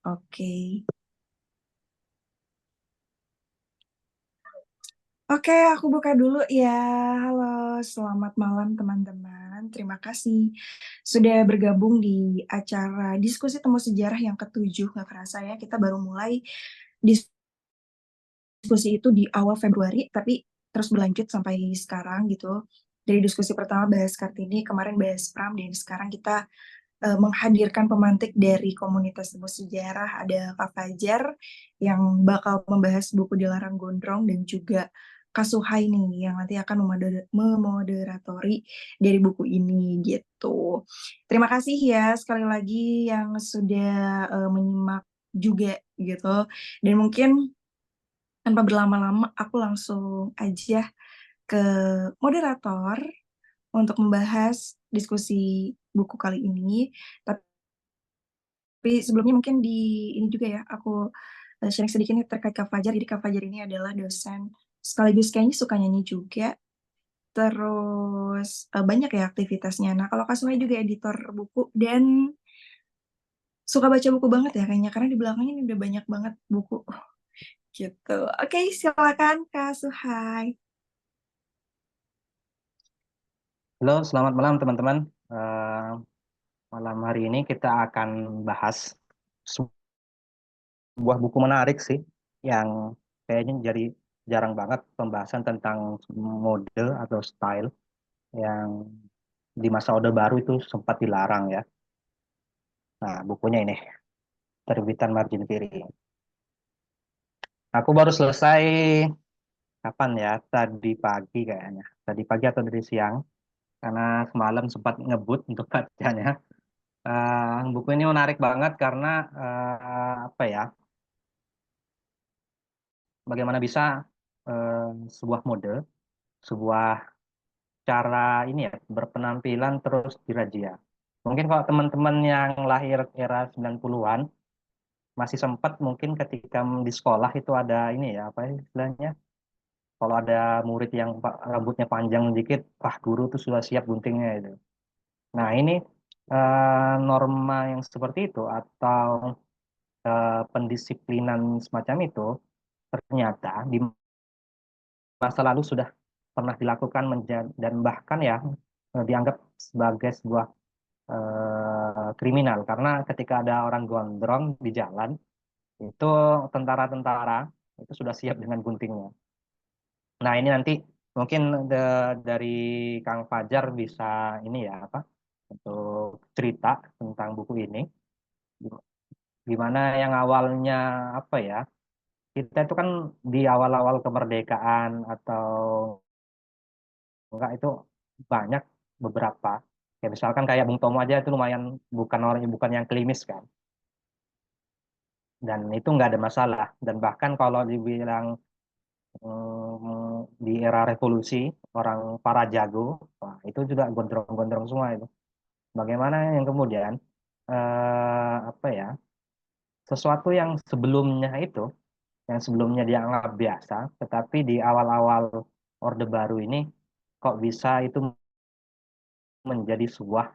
Oke. Oke, aku buka dulu ya. Halo, selamat malam teman-teman. Terima kasih sudah bergabung di acara diskusi temu sejarah yang ketujuh. Nggak kerasa ya, kita baru mulai diskusi itu di awal Februari, tapi terus berlanjut sampai sekarang gitu. Dari diskusi pertama bahas Kartini, kemarin bahas Pram, dan sekarang kita menghadirkan pemantik dari komunitas temu sejarah. Ada Kak Fajar yang bakal membahas buku Dilarang Gondrong dan juga Kak Suhai nih yang nanti akan memoderatori dari buku ini gitu. Terima kasih ya sekali lagi yang sudah menyimak juga gitu. Dan mungkin tanpa berlama-lama aku langsung aja ke moderator untuk membahas diskusi buku kali ini. Tapi sebelumnya mungkin di ini juga ya, aku sharing sedikit nih terkait Kak Fajar. Jadi Kak Fajar ini adalah dosen sekaligus kayaknya suka nyanyi juga. Terus banyak ya aktivitasnya. Nah, kalau Kak Sungai juga editor buku dan suka baca buku banget ya kayaknya karena di belakangnya ini udah banyak banget buku gitu. Oke, silakan Kak Suhai. Halo, selamat malam teman-teman. Malam hari ini kita akan bahas sebuah buku menarik sih, yang kayaknya jadi jarang banget pembahasan tentang mode atau style yang di masa Orde Baru itu sempat dilarang ya. Nah, bukunya ini, terbitan Margin Kiri. Aku baru selesai kapan ya? Tadi pagi kayaknya. Tadi pagi atau dari siang, karena semalam sempat ngebut untuk bacanya. Buku ini menarik banget karena apa ya? Bagaimana bisa eh, sebuah mode, sebuah cara ini ya berpenampilan terus dirajia. Mungkin kalau teman-teman yang lahir era 90-an masih sempat mungkin ketika di sekolah itu ada ini ya apa istilahnya, kalau ada murid yang rambutnya panjang dikit, wah guru tuh sudah siap guntingnya itu. Nah, ini norma yang seperti itu atau pendisiplinan semacam itu ternyata di masa lalu sudah pernah dilakukan dan bahkan ya dianggap sebagai sebuah kriminal karena ketika ada orang gondrong di jalan itu tentara-tentara itu sudah siap dengan guntingnya. Nah, ini nanti mungkin dari Kang Fajar bisa ini ya apa untuk cerita tentang buku ini, gimana yang awalnya apa ya, kita itu kan di awal-awal kemerdekaan atau enggak itu banyak beberapa. Ya misalkan kayak Bung Tomo aja itu lumayan bukan orang bukan yang klimis kan. Dan itu nggak ada masalah. Dan bahkan kalau dibilang di era revolusi orang para jago, wah, itu juga gondrong-gondrong semua itu. Bagaimana yang kemudian apa ya, sesuatu yang sebelumnya dianggap biasa, tetapi di awal-awal Orde Baru ini kok bisa itu menjadi sebuah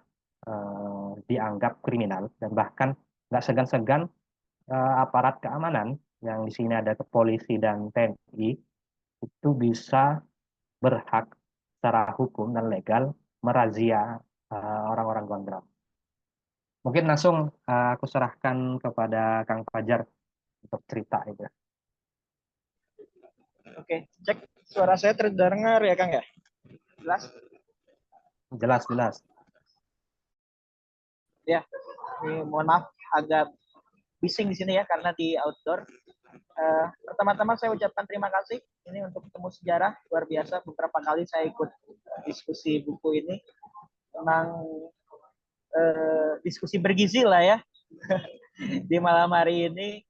dianggap kriminal dan bahkan nggak segan-segan aparat keamanan yang di sini ada polisi dan TNI itu bisa berhak secara hukum dan legal merazia orang-orang gondrong. Mungkin langsung aku serahkan kepada Kang Fajar untuk cerita itu. Oke, cek suara saya terdengar ya Kang ya? Jelas? Jelas, jelas. Ya, ini mohon maaf agak bising di sini ya karena di outdoor. Pertama-tama saya ucapkan terima kasih ini untuk ketemu sejarah luar biasa. Beberapa kali saya ikut diskusi buku ini, memang diskusi bergizi lah ya di malam hari ini.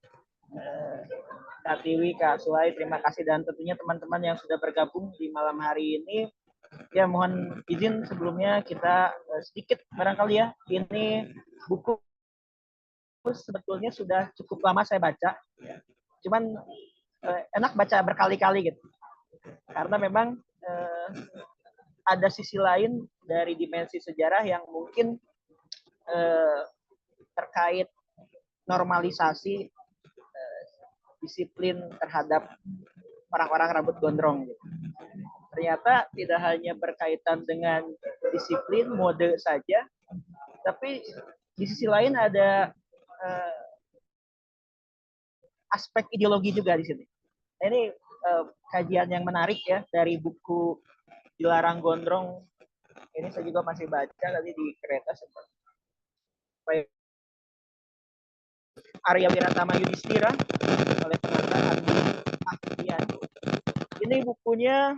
Kak Tiwi, Kak Suhai, terima kasih dan tentunya teman-teman yang sudah bergabung di malam hari ini. Ya mohon izin sebelumnya kita sedikit barangkali ya, ini buku sebetulnya sudah cukup lama saya baca, cuman enak baca berkali-kali gitu, karena memang ada sisi lain dari dimensi sejarah yang mungkin terkait normalisasi disiplin terhadap orang-orang rambut gondrong. Gitu. Ternyata tidak hanya berkaitan dengan disiplin mode saja, tapi di sisi lain ada aspek ideologi juga di sini. Nah, ini kajian yang menarik ya dari buku Dilarang Gondrong. Ini saya juga masih baca tadi di kereta sempat. Arya Wiratama Yudhistira oleh pengarang Ahdian. Ini bukunya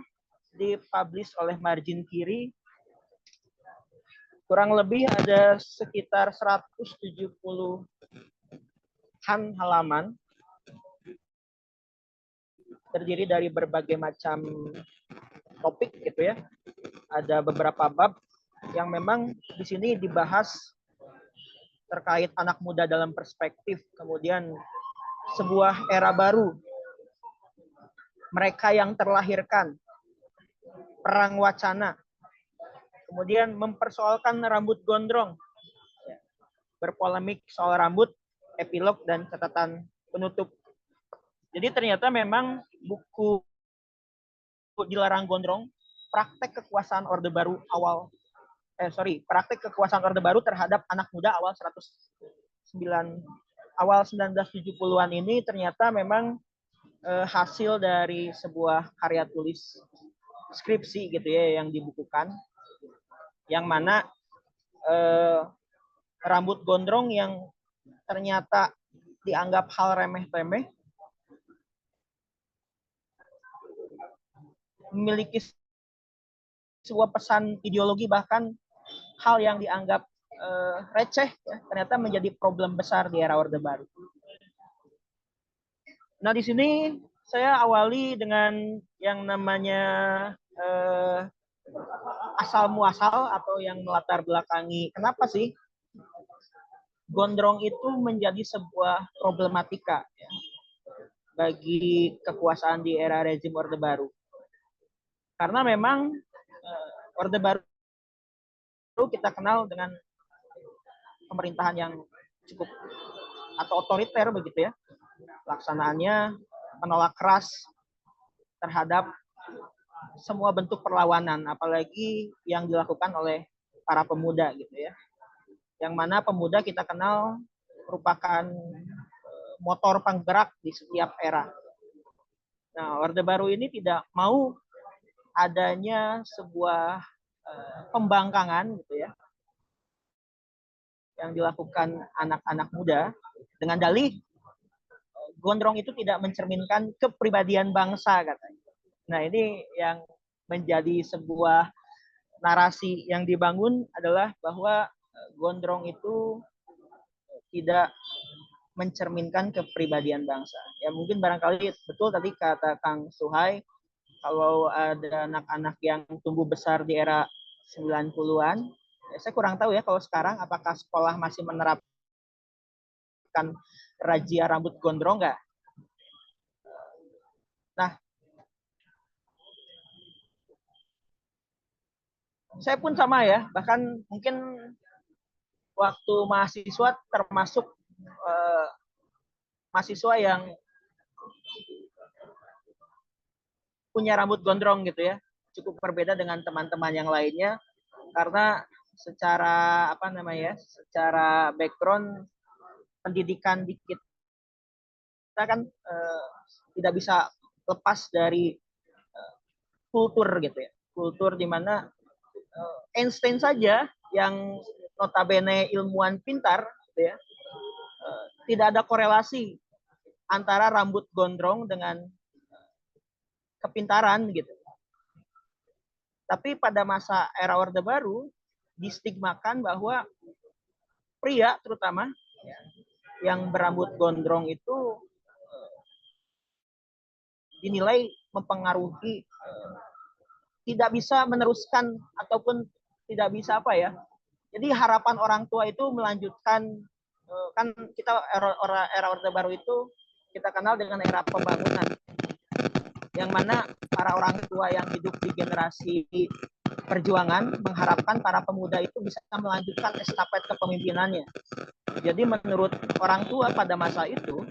dipublish oleh Margin Kiri. Kurang lebih ada sekitar 170-an halaman. Terdiri dari berbagai macam topik gitu ya. Ada beberapa bab yang memang di sini dibahas terkait anak muda dalam perspektif, kemudian sebuah era baru, mereka yang terlahirkan, perang wacana, kemudian mempersoalkan rambut gondrong, berpolemik soal rambut, epilog, dan catatan penutup. Jadi ternyata memang buku Dilarang Gondrong, praktek kekuasaan Orde Baru praktek kekuasaan Orde Baru terhadap anak muda awal 1970-an ini ternyata memang hasil dari sebuah karya tulis skripsi gitu ya yang dibukukan, yang mana rambut gondrong yang ternyata dianggap hal remeh-temeh memiliki sebuah pesan ideologi, bahkan hal yang dianggap receh ya, ternyata menjadi problem besar di era Orde Baru. Nah, di sini saya awali dengan yang namanya asal muasal atau yang melatar belakangi kenapa sih gondrong itu menjadi sebuah problematika ya, bagi kekuasaan di era rezim Orde Baru. Karena memang Orde Baru kita kenal dengan pemerintahan yang cukup atau otoriter begitu ya. Laksanaannya menolak keras terhadap semua bentuk perlawanan, apalagi yang dilakukan oleh para pemuda gitu ya. Yang mana pemuda kita kenal merupakan motor penggerak di setiap era. Nah, Orde Baru ini tidak mau adanya sebuah pembangkangan gitu ya yang dilakukan anak-anak muda dengan dalih gondrong itu tidak mencerminkan kepribadian bangsa katanya. Nah, ini yang menjadi sebuah narasi yang dibangun adalah bahwa gondrong itu tidak mencerminkan kepribadian bangsa. Ya mungkin barangkali betul tadi kata Kang Suhai, kalau ada anak-anak yang tumbuh besar di era 90-an, ya saya kurang tahu ya kalau sekarang apakah sekolah masih menerapkan razia rambut gondrong nggak? Nah, saya pun sama ya, bahkan mungkin waktu mahasiswa termasuk mahasiswa yang punya rambut gondrong gitu ya, cukup berbeda dengan teman-teman yang lainnya karena secara secara background pendidikan di kita kan tidak bisa lepas dari kultur gitu ya, kultur di mana Einstein saja yang notabene ilmuwan pintar gitu ya, tidak ada korelasi antara rambut gondrong dengan kepintaran gitu. Tapi pada masa era Orde Baru distigmakan bahwa pria terutama yang berambut gondrong itu dinilai mempengaruhi, tidak bisa meneruskan ataupun tidak bisa jadi harapan orang tua itu melanjutkan, kan kita era Orde Baru itu kita kenal dengan era pembangunan, yang mana para orang tua yang hidup di generasi perjuangan mengharapkan para pemuda itu bisa melanjutkan estafet kepemimpinannya. Jadi menurut orang tua pada masa itu,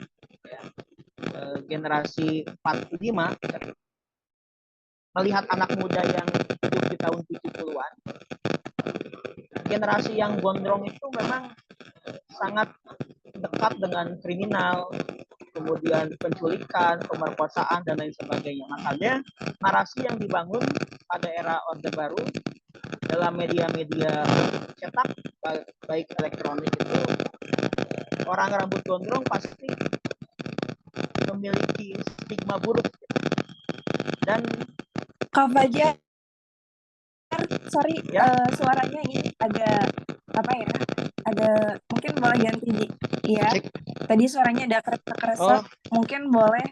generasi 45, melihat anak muda yang hidup di tahun 70-an, generasi yang gondrong itu memang sangat dekat dengan kriminal, kemudian penculikan, pemerkosaan, dan lain sebagainya. Makanya narasi yang dibangun pada era Orde Baru dalam media-media cetak, baik elektronik itu, orang rambut gondrong pasti memiliki stigma buruk. Dan Kak Fajar, sorry, Ya. suaranya ini agak apa ya? Agak mungkin boleh ganti ya. Tadi suaranya ada keresek-keresek. Mungkin boleh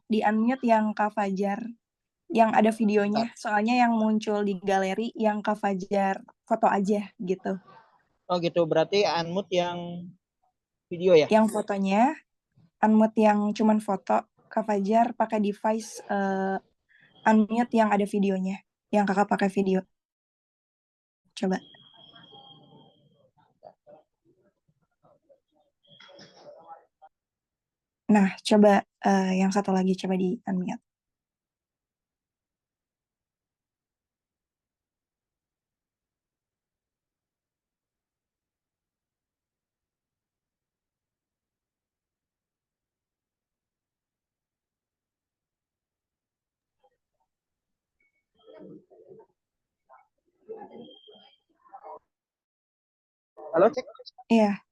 di unmute yang Kak Fajar yang ada videonya. Soalnya yang muncul di galeri yang Kak Fajar foto aja gitu. Oh gitu, berarti unmute yang video ya? Yang fotonya, unmute yang cuman foto. Kak Fajar pakai device unmute yang ada videonya. Yang kakak pakai video. Coba. Nah, coba yang satu lagi coba di unmute. Halo, cek. Iya.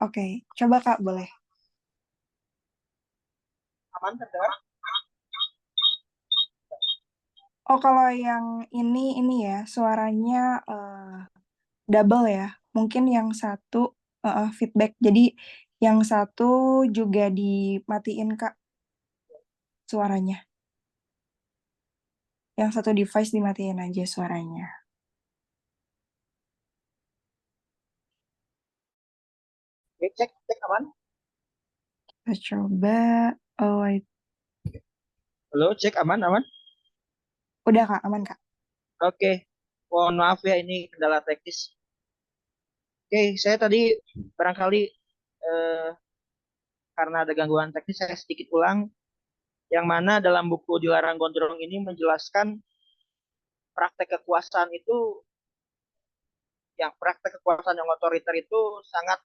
Oke, coba Kak, boleh. Aman terdengar? Oh, kalau yang ini ya, suaranya double ya. Mungkin yang satu feedback. Jadi yang satu juga dimatiin Kak suaranya. Yang satu device dimatiin aja suaranya. Oke, cek aman. Kita coba. Oh, Halo, cek aman. udah Kak, aman Kak. Oke, mohon maaf ya, ini kendala teknis. Oke, saya tadi barangkali karena ada gangguan teknis, saya sedikit ulang. Yang mana dalam buku Dilarang Gondrong ini menjelaskan praktek kekuasaan itu, yang praktek kekuasaan yang otoriter itu sangat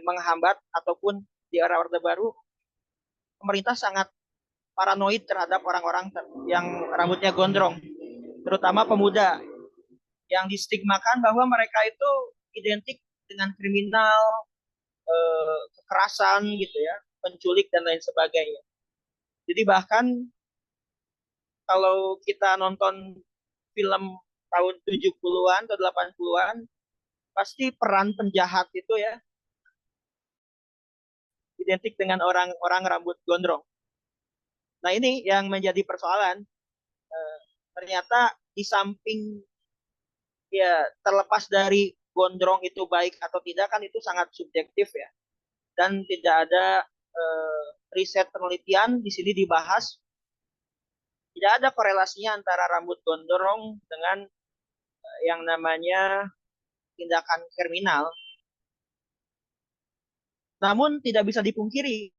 menghambat, ataupun di era Orde Baru pemerintah sangat paranoid terhadap orang-orang yang rambutnya gondrong, terutama pemuda, yang distigmakan bahwa mereka itu identik dengan kriminal, kekerasan gitu ya, penculik dan lain sebagainya. Jadi bahkan kalau kita nonton film tahun 70-an atau 80-an, pasti peran penjahat itu ya identik dengan orang-orang rambut gondrong. Nah, ini yang menjadi persoalan. Ternyata di samping ya, terlepas dari gondrong itu baik atau tidak, kan itu sangat subjektif ya. Dan tidak ada riset penelitian di sini dibahas, tidak ada korelasinya antara rambut gondrong dengan yang namanya tindakan kriminal. Namun tidak bisa dipungkiri,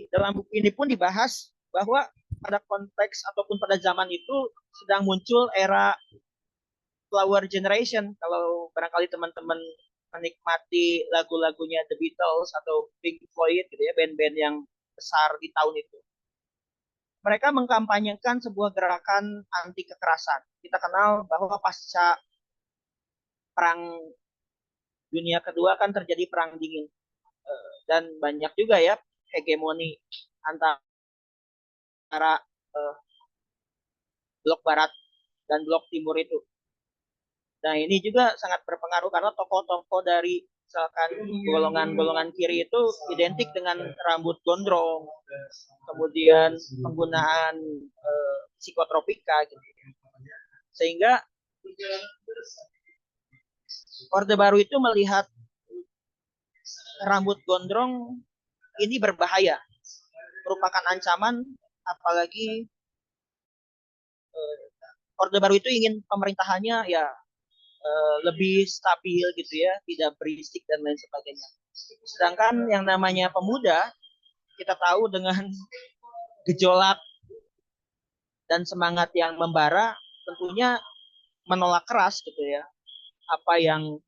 dalam buku ini pun dibahas bahwa pada konteks ataupun pada zaman itu sedang muncul era flower generation. Kalau barangkali teman-teman menikmati lagu-lagunya The Beatles atau Pink Floyd gitu ya, band-band yang besar di tahun itu, mereka mengkampanyekan sebuah gerakan anti kekerasan. Kita kenal bahwa pasca Perang Dunia Kedua kan terjadi Perang Dingin, dan banyak juga ya hegemoni antara blok barat dan blok timur itu. Nah, ini juga sangat berpengaruh karena tokoh-tokoh dari misalkan golongan-golongan kiri itu identik dengan rambut gondrong, kemudian penggunaan psikotropika gitu. Sehingga Orde Baru itu melihat rambut gondrong ini berbahaya, merupakan ancaman, apalagi Orde Baru itu ingin pemerintahannya ya lebih stabil gitu ya, tidak berisik dan lain sebagainya. Sedangkan yang namanya pemuda, kita tahu dengan gejolak dan semangat yang membara, tentunya menolak keras gitu ya, apa yang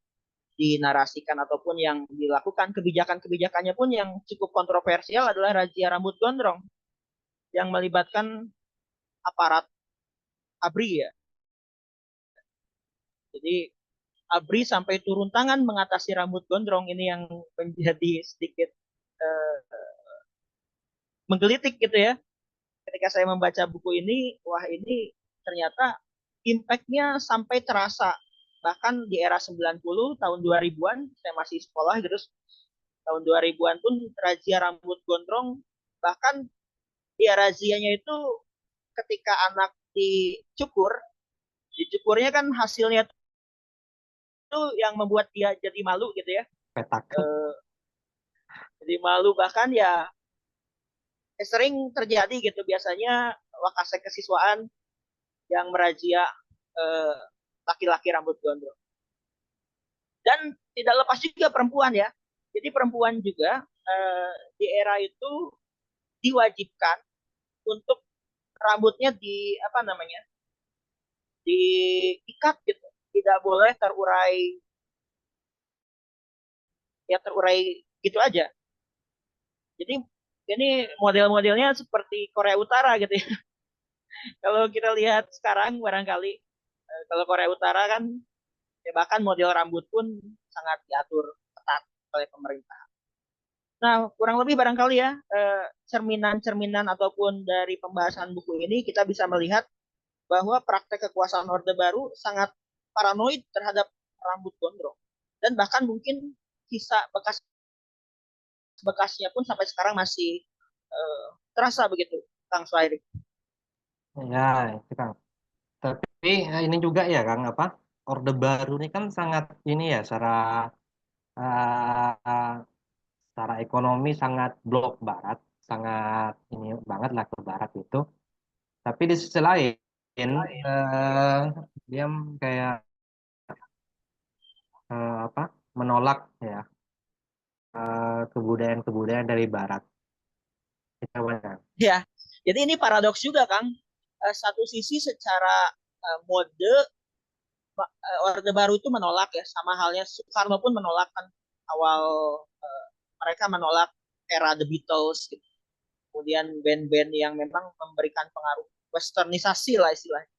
dinarasikan ataupun yang dilakukan, kebijakan-kebijakannya pun yang cukup kontroversial adalah razia rambut gondrong yang melibatkan aparat ABRI ya. Jadi ABRI sampai turun tangan mengatasi rambut gondrong ini yang menjadi sedikit uh, menggelitik gitu ya. Ketika saya membaca buku ini, wah ini ternyata impact-nya sampai terasa. Bahkan di era 90, tahun 2000-an, saya masih sekolah gitu, tahun 2000-an pun razia rambut gondrong, bahkan ya razianya itu ketika anak dicukurnya kan hasilnya itu yang membuat dia jadi malu gitu ya. Petak. Jadi malu, bahkan ya sering terjadi gitu biasanya wakasek kesiswaan yang merazia laki-laki rambut gondrong. Dan tidak lepas juga perempuan ya. Jadi perempuan juga di era itu diwajibkan untuk rambutnya diikat gitu, tidak boleh terurai gitu aja. Jadi ini model-modelnya seperti Korea Utara gitu ya. Kalau kita lihat sekarang barangkali kalau Korea Utara kan ya bahkan model rambut pun sangat diatur ketat oleh pemerintah. Nah, kurang lebih barangkali ya cerminan-cerminan ataupun dari pembahasan buku ini kita bisa melihat bahwa praktek kekuasaan Orde Baru sangat paranoid terhadap rambut gondrong dan bahkan mungkin sisa bekas-bekasnya pun sampai sekarang masih terasa begitu, Kang Suhairi. Ya, itu Kang. Tapi ini juga ya Kang, apa? Orde Baru ini kan sangat ini ya uh, secara ekonomi sangat blok barat, sangat ini banget lah ke barat itu. Tapi di sisi lain eh, dia kayak apa? Menolak ya kebudayaan-kebudayaan dari barat. Itu banyak. Ya, jadi ini paradoks juga, Kang. Satu sisi secara mode Orde Baru itu menolak ya, sama halnya Soekarno pun menolak kan awal mereka menolak era The Beatles gitu. Kemudian band-band yang memang memberikan pengaruh westernisasi lah istilahnya.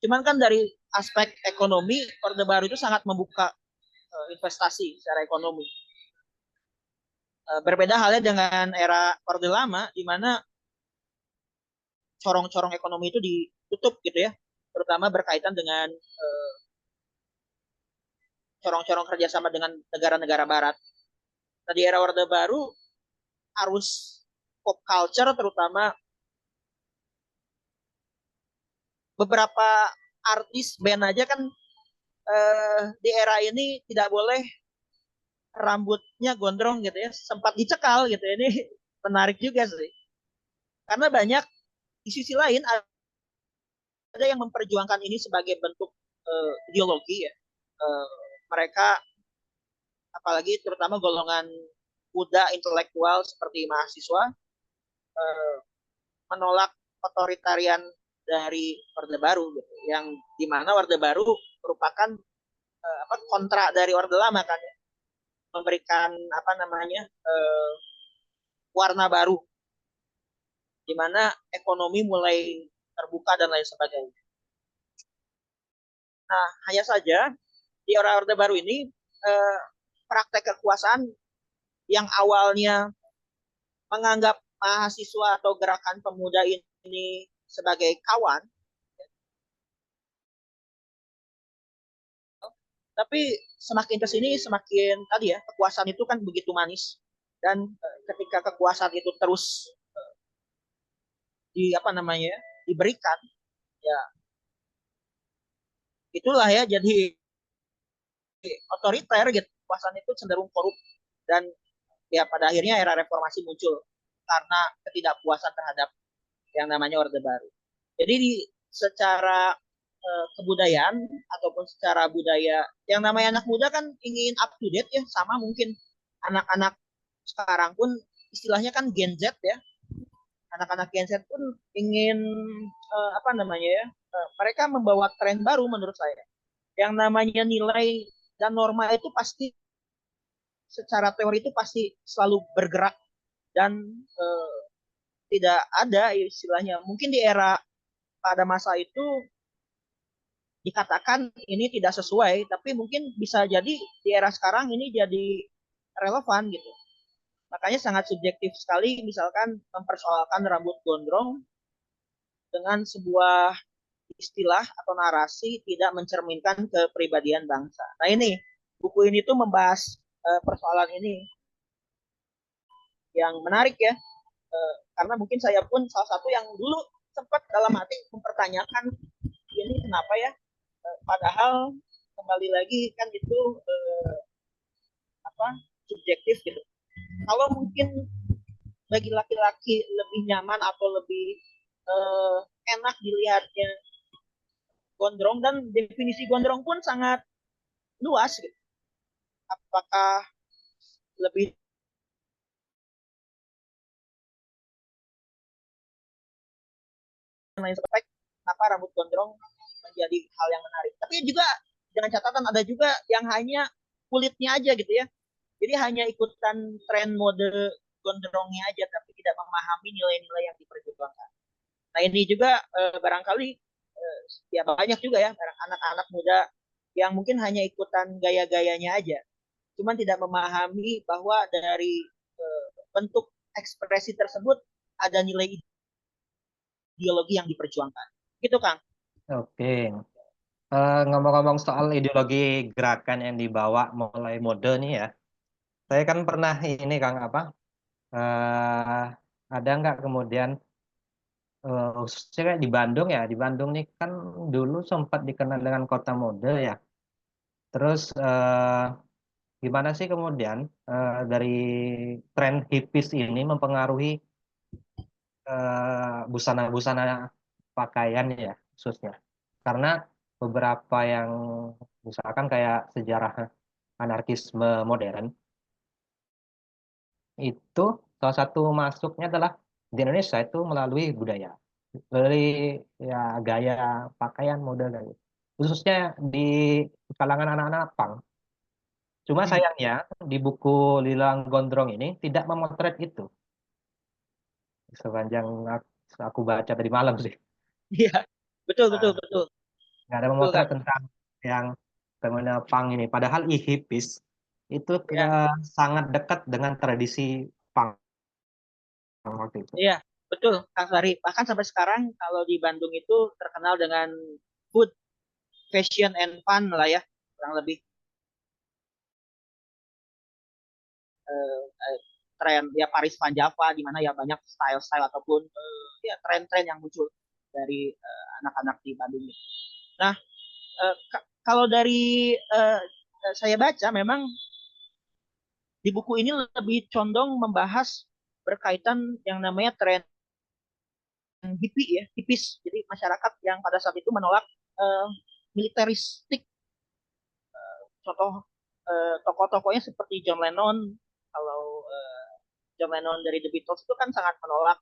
Cuman kan dari aspek ekonomi Orde Baru itu sangat membuka investasi secara ekonomi. Berbeda halnya dengan era Orde Lama di mana corong-corong ekonomi itu ditutup gitu ya, terutama berkaitan dengan corong-corong kerjasama dengan negara-negara barat. Nah, di era Orde Baru, arus pop culture terutama beberapa artis band aja kan di era ini tidak boleh rambutnya gondrong gitu ya, sempat dicekal gitu. Ini menarik juga sih. Karena banyak di sisi lain ada yang memperjuangkan ini sebagai bentuk ideologi ya. Mereka apalagi terutama golongan muda intelektual seperti mahasiswa menolak otoritarian dari Orde Baru gitu, yang dimana Orde Baru merupakan kontra dari Orde Lama kan ya, memberikan warna baru di mana ekonomi mulai terbuka dan lain sebagainya. Nah, hanya saja di era Orde Baru ini praktek kekuasaan yang awalnya menganggap mahasiswa atau gerakan pemuda ini sebagai kawan, tapi semakin ke sini semakin tadi ya, kekuasaan itu kan begitu manis, dan ketika kekuasaan itu terus diberikan ya, itulah ya jadi otoriter gitu, kekuasaan itu cenderung korup, dan ya pada akhirnya era reformasi muncul karena ketidakpuasan terhadap yang namanya Orde Baru. Jadi secara kebudayaan ataupun secara budaya. Yang namanya anak muda kan ingin up to date ya, sama mungkin anak-anak sekarang pun istilahnya kan Gen Z ya. Anak-anak Gen Z pun ingin apa namanya ya? Mereka membawa tren baru menurut saya. Yang namanya nilai dan norma itu pasti secara teori itu pasti selalu bergerak dan tidak ada istilahnya. Mungkin di era pada masa itu dikatakan ini tidak sesuai, tapi mungkin bisa jadi di era sekarang ini jadi relevan gitu. Makanya sangat subjektif sekali misalkan mempersoalkan rambut gondrong dengan sebuah istilah atau narasi tidak mencerminkan kepribadian bangsa. Nah ini buku ini tuh membahas persoalan ini yang menarik ya, karena mungkin saya pun salah satu yang dulu sempat dalam hati mempertanyakan ini kenapa ya, padahal kembali lagi kan itu apa subjektif gitu. Kalau mungkin bagi laki-laki lebih nyaman atau lebih enak dilihatnya gondrong, dan definisi gondrong pun sangat luas gitu. Apakah lebih lain spek, kenapa rambut gondrong menjadi hal yang menarik. Tapi juga dengan catatan ada juga yang hanya kulitnya aja gitu ya. Jadi hanya ikutan tren mode gondrongnya aja, tapi tidak memahami nilai-nilai yang diperjuangkan. Nah ini juga barangkali ya banyak juga ya anak-anak muda yang mungkin hanya ikutan gaya-gayanya aja, cuman tidak memahami bahwa dari bentuk ekspresi tersebut ada nilai ideologi yang diperjuangkan. Gitu Kang. Oke. Ngomong-ngomong soal ideologi gerakan yang dibawa mulai mode nih ya, saya kan pernah ini Kang apa? eh ada nggak kemudian khususnya kayak di Bandung ya, di Bandung nih kan dulu sempat dikenal dengan kota mode ya. Terus gimana sih kemudian dari tren hippies ini mempengaruhi busana-busana pakaian ya khususnya? Karena beberapa yang misalkan kayak sejarah anarkisme modern itu salah satu masuknya adalah di Indonesia itu melalui budaya, melalui ya gaya pakaian model dan gitu. Khususnya di kalangan anak-anak punk. Cuma sayangnya di buku Lilang Gondrong ini tidak memotret itu sepanjang aku baca tadi malam sih. Iya, betul betul Nah, betul nggak ada betul memotret Kang. tentang yang fenomena punk ini. Padahal hippies itu Ya, sangat dekat dengan tradisi punk waktu itu. iya betul Kang Sari. Bahkan sampai sekarang kalau di Bandung itu terkenal dengan food, fashion and fun lah ya, kurang lebih eh, tren ya Paris Van Java di mana ya banyak style-style ataupun ya tren-tren yang muncul dari anak-anak di Bandung. Nah, kalau dari saya baca memang di buku ini lebih condong membahas berkaitan yang namanya tren hippie ya, hippies. Jadi masyarakat yang pada saat itu menolak uh, militeristik. Contoh tokoh-tokohnya seperti John Lennon. Kalau John Lennon dari The Beatles itu kan sangat menolak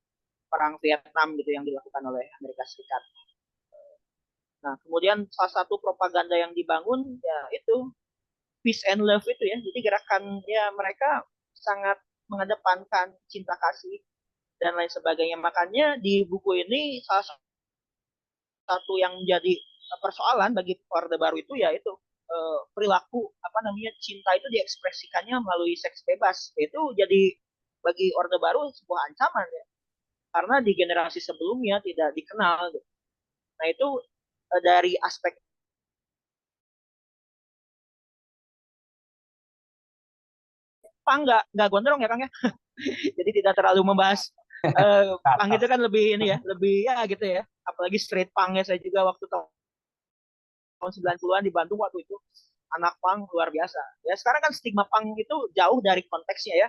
perang Vietnam gitu yang dilakukan oleh Amerika Serikat. Nah, kemudian salah satu propaganda yang dibangun ya itu peace and love itu ya. Jadi gerakannya mereka sangat mengedepankan cinta kasih dan lain sebagainya. Makanya di buku ini salah satu yang menjadi persoalan bagi Orde Baru itu yaitu perilaku apa namanya cinta itu diekspresikannya melalui seks bebas. Itu jadi bagi Orde Baru sebuah ancaman ya. Karena di generasi sebelumnya tidak dikenal. Nah itu dari aspek pang nggak gondrong ya Kang ya. Jadi tidak terlalu membahas pang itu kan lebih ini ya, lebih ya gitu ya. Apalagi street pangnya saya juga waktu tahun 90-an di Bandung waktu itu anak pang luar biasa. Ya sekarang kan stigma pang itu jauh dari konteksnya ya.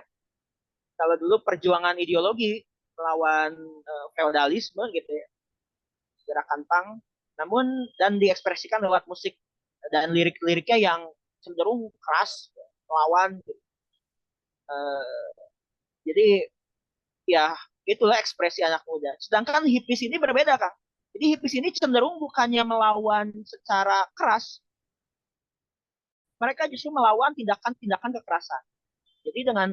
Kalau dulu perjuangan ideologi melawan feodalisme gitu ya, gerakan pang. namun dan diekspresikan lewat musik dan lirik-liriknya yang cenderung keras, melawan. Jadi ya itulah ekspresi anak muda. Sedangkan hippies ini berbeda, Kang. Jadi hippies ini cenderung bukannya melawan secara keras, mereka justru melawan tindakan-tindakan kekerasan. Jadi dengan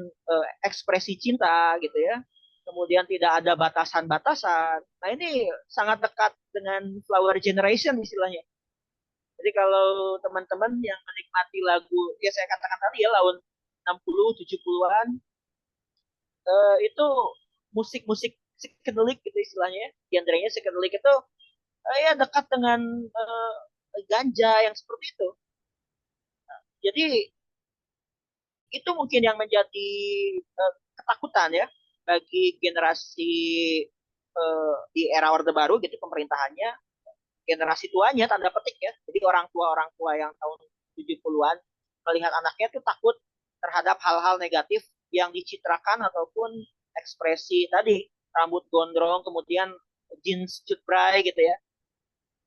ekspresi cinta gitu ya, kemudian tidak ada batasan-batasan. Nah ini sangat dekat dengan flower generation istilahnya. Jadi kalau teman-teman yang menikmati lagu, ya saya katakan tadi ya, tahun 60, 70-an, itu musik-musik psychedelic gitu istilahnya, genrenya psychedelic itu ya dekat dengan ganja yang seperti itu. Jadi itu mungkin yang menjadi ketakutan ya bagi generasi di era Orde Baru gitu pemerintahannya, generasi tuanya tanda petik ya. Jadi orang tua yang tahun 70-an melihat anaknya itu takut terhadap hal-hal negatif yang dicitrakan ataupun ekspresi tadi rambut gondrong kemudian jeans cutbray gitu ya.